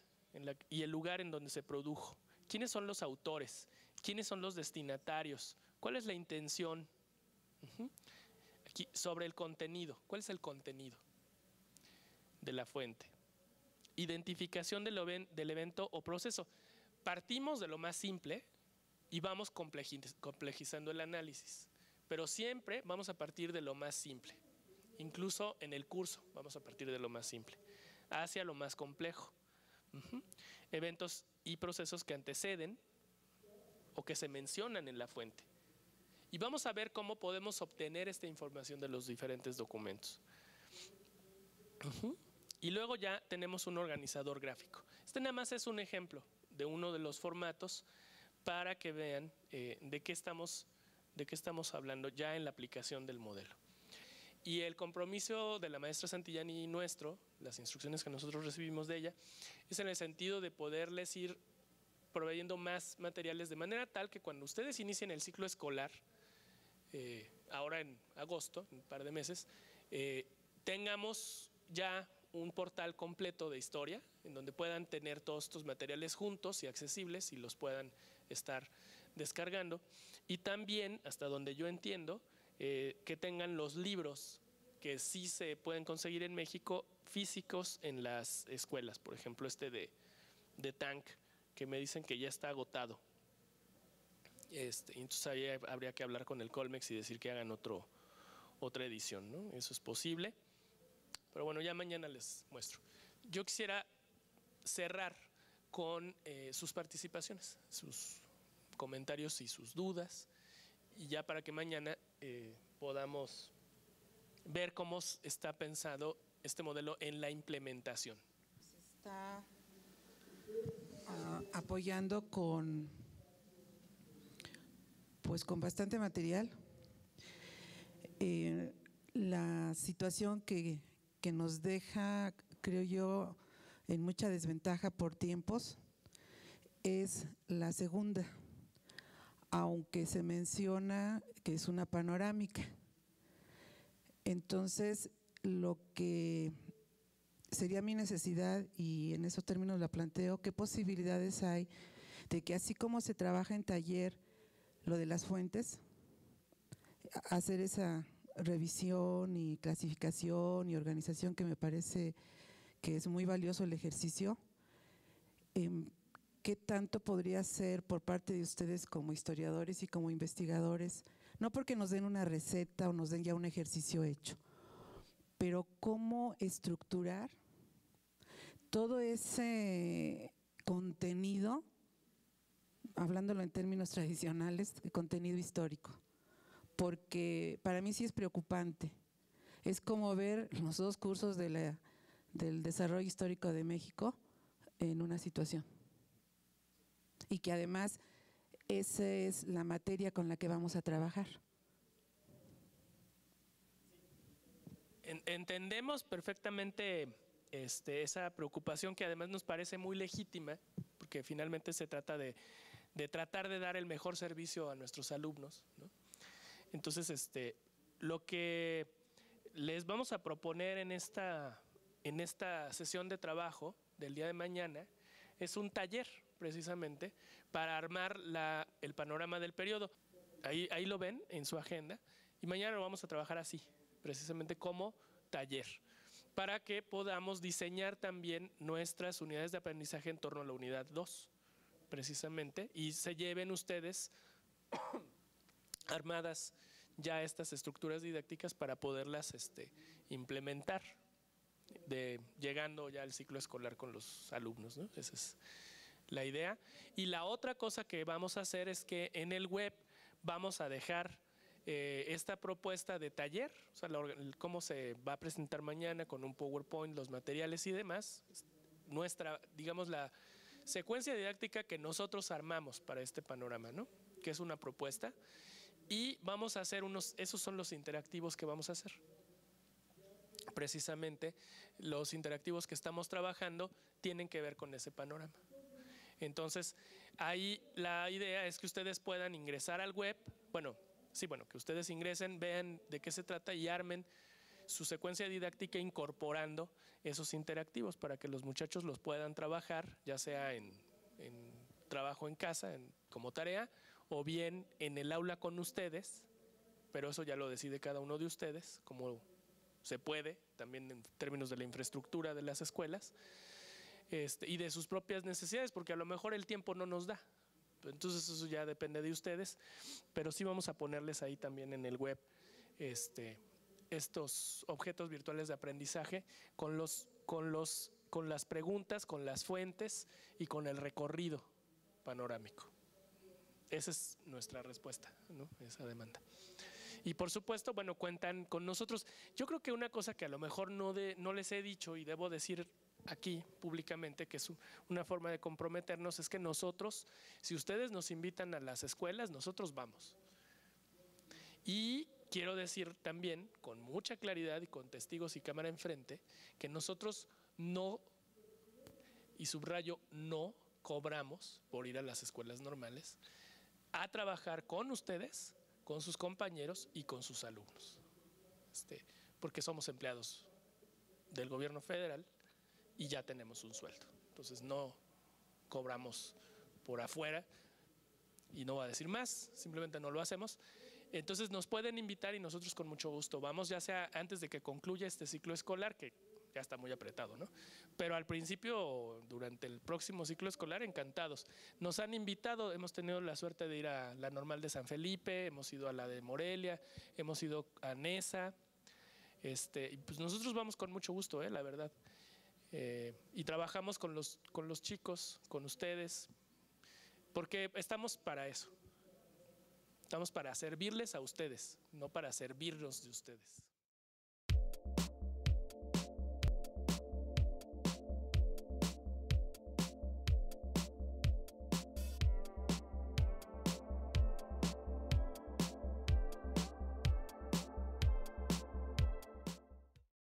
[SPEAKER 5] y el lugar en donde se produjo? ¿Quiénes son los autores? ¿Quiénes son los destinatarios? ¿Cuál es la intención? Aquí, sobre el contenido. ¿Cuál es el contenido de la fuente? Identificación del evento o proceso. Partimos de lo más simple y vamos complejizando el análisis, pero siempre vamos a partir de lo más simple. Incluso en el curso vamos a partir de lo más simple hacia lo más complejo. Eventos y procesos que anteceden o que se mencionan en la fuente. Y vamos a ver cómo podemos obtener esta información de los diferentes documentos. Y luego ya tenemos un organizador gráfico. Este nada más es un ejemplo de uno de los formatos para que vean de qué estamos hablando ya en la aplicación del modelo. Y el compromiso de la maestra Santillani y nuestro, las instrucciones que nosotros recibimos de ella, es en el sentido de poderles ir proveyendo más materiales de manera tal que cuando ustedes inicien el ciclo escolar, ahora en agosto, en un par de meses, tengamos ya un portal completo de historia en donde puedan tener todos estos materiales juntos y accesibles y los puedan estar descargando. Y también, hasta donde yo entiendo, que tengan los libros que sí se pueden conseguir en México físicos en las escuelas. Por ejemplo, de Tank, que me dicen que ya está agotado. Entonces ahí habría que hablar con el Colmex y decir que hagan otra edición, ¿no? Eso es posible. Pero bueno, ya mañana les muestro. Yo quisiera cerrar con sus participaciones, sus comentarios y sus dudas, y ya para que mañana podamos ver cómo está pensado este modelo en la implementación.
[SPEAKER 6] Se está apoyando con bastante material. La situación que nos deja, creo yo, en mucha desventaja por tiempos es la segunda, aunque se menciona que es una panorámica. Entonces, lo que sería mi necesidad, y en esos términos la planteo, ¿qué posibilidades hay de que así como se trabaja en taller lo de las fuentes, hacer esa revisión y clasificación y organización que me parece que es muy valioso el ejercicio? ¿Qué tanto podría ser por parte de ustedes como historiadores y como investigadores? No porque nos den una receta o nos den ya un ejercicio hecho, pero cómo estructurar todo ese contenido, hablándolo en términos tradicionales, contenido histórico, porque para mí sí es preocupante. Es como ver los dos cursos del desarrollo histórico de México en una situación. Y que además esa es la materia con la que vamos a trabajar.
[SPEAKER 5] Entendemos perfectamente esa preocupación, que además nos parece muy legítima, porque finalmente se trata de tratar de dar el mejor servicio a nuestros alumnos, ¿no? Entonces, lo que les vamos a proponer en esta sesión de trabajo del día de mañana es un taller, precisamente, para armar el panorama del periodo. Ahí lo ven en su agenda, y mañana lo vamos a trabajar así, precisamente como taller, para que podamos diseñar también nuestras unidades de aprendizaje en torno a la unidad 2, precisamente, y se lleven ustedes armadas ya estas estructuras didácticas para poderlas implementar, llegando ya al ciclo escolar con los alumnos, ¿no? Esa es la idea. Y la otra cosa que vamos a hacer es que en el web vamos a dejar esta propuesta de taller, o sea, cómo se va a presentar mañana con un PowerPoint, los materiales y demás, digamos, la secuencia didáctica que nosotros armamos para este panorama, ¿no? Que es una propuesta, y vamos a hacer esos son los interactivos que vamos a hacer. Precisamente los interactivos que estamos trabajando tienen que ver con ese panorama. Entonces, ahí la idea es que ustedes puedan ingresar al web, que ustedes ingresen, vean de qué se trata y armen su secuencia didáctica incorporando esos interactivos para que los muchachos los puedan trabajar, ya sea en trabajo en casa, como tarea, o bien en el aula con ustedes, pero eso ya lo decide cada uno de ustedes, como se puede, también en términos de la infraestructura de las escuelas, y de sus propias necesidades, porque a lo mejor el tiempo no nos da. Entonces eso ya depende de ustedes, pero sí vamos a ponerles ahí también en el web estos objetos virtuales de aprendizaje con las preguntas, con las fuentes y con el recorrido panorámico. Esa es nuestra respuesta, ¿no? Esa demanda. Y por supuesto, cuentan con nosotros. Yo creo que una cosa que a lo mejor no les he dicho y debo decir aquí públicamente, que es una forma de comprometernos, es que nosotros, si ustedes nos invitan a las escuelas, nosotros vamos. Y quiero decir también, con mucha claridad y con testigos y cámara enfrente, que nosotros no, y subrayo, no cobramos por ir a las escuelas normales a trabajar con ustedes, con sus compañeros y con sus alumnos, porque somos empleados del gobierno federal y ya tenemos un sueldo. Entonces no cobramos por afuera y no voy a decir más, simplemente no lo hacemos. Entonces nos pueden invitar y nosotros con mucho gusto vamos, ya sea antes de que concluya este ciclo escolar, que ya está muy apretado, ¿no? Pero al principio, durante el próximo ciclo escolar, encantados. Nos han invitado, hemos tenido la suerte de ir a la Normal de San Felipe, hemos ido a la de Morelia, hemos ido a Nesa, y pues nosotros vamos con mucho gusto, la verdad. Y trabajamos con los chicos, con ustedes, porque estamos para eso. Estamos para servirles a ustedes, no para servirnos de ustedes.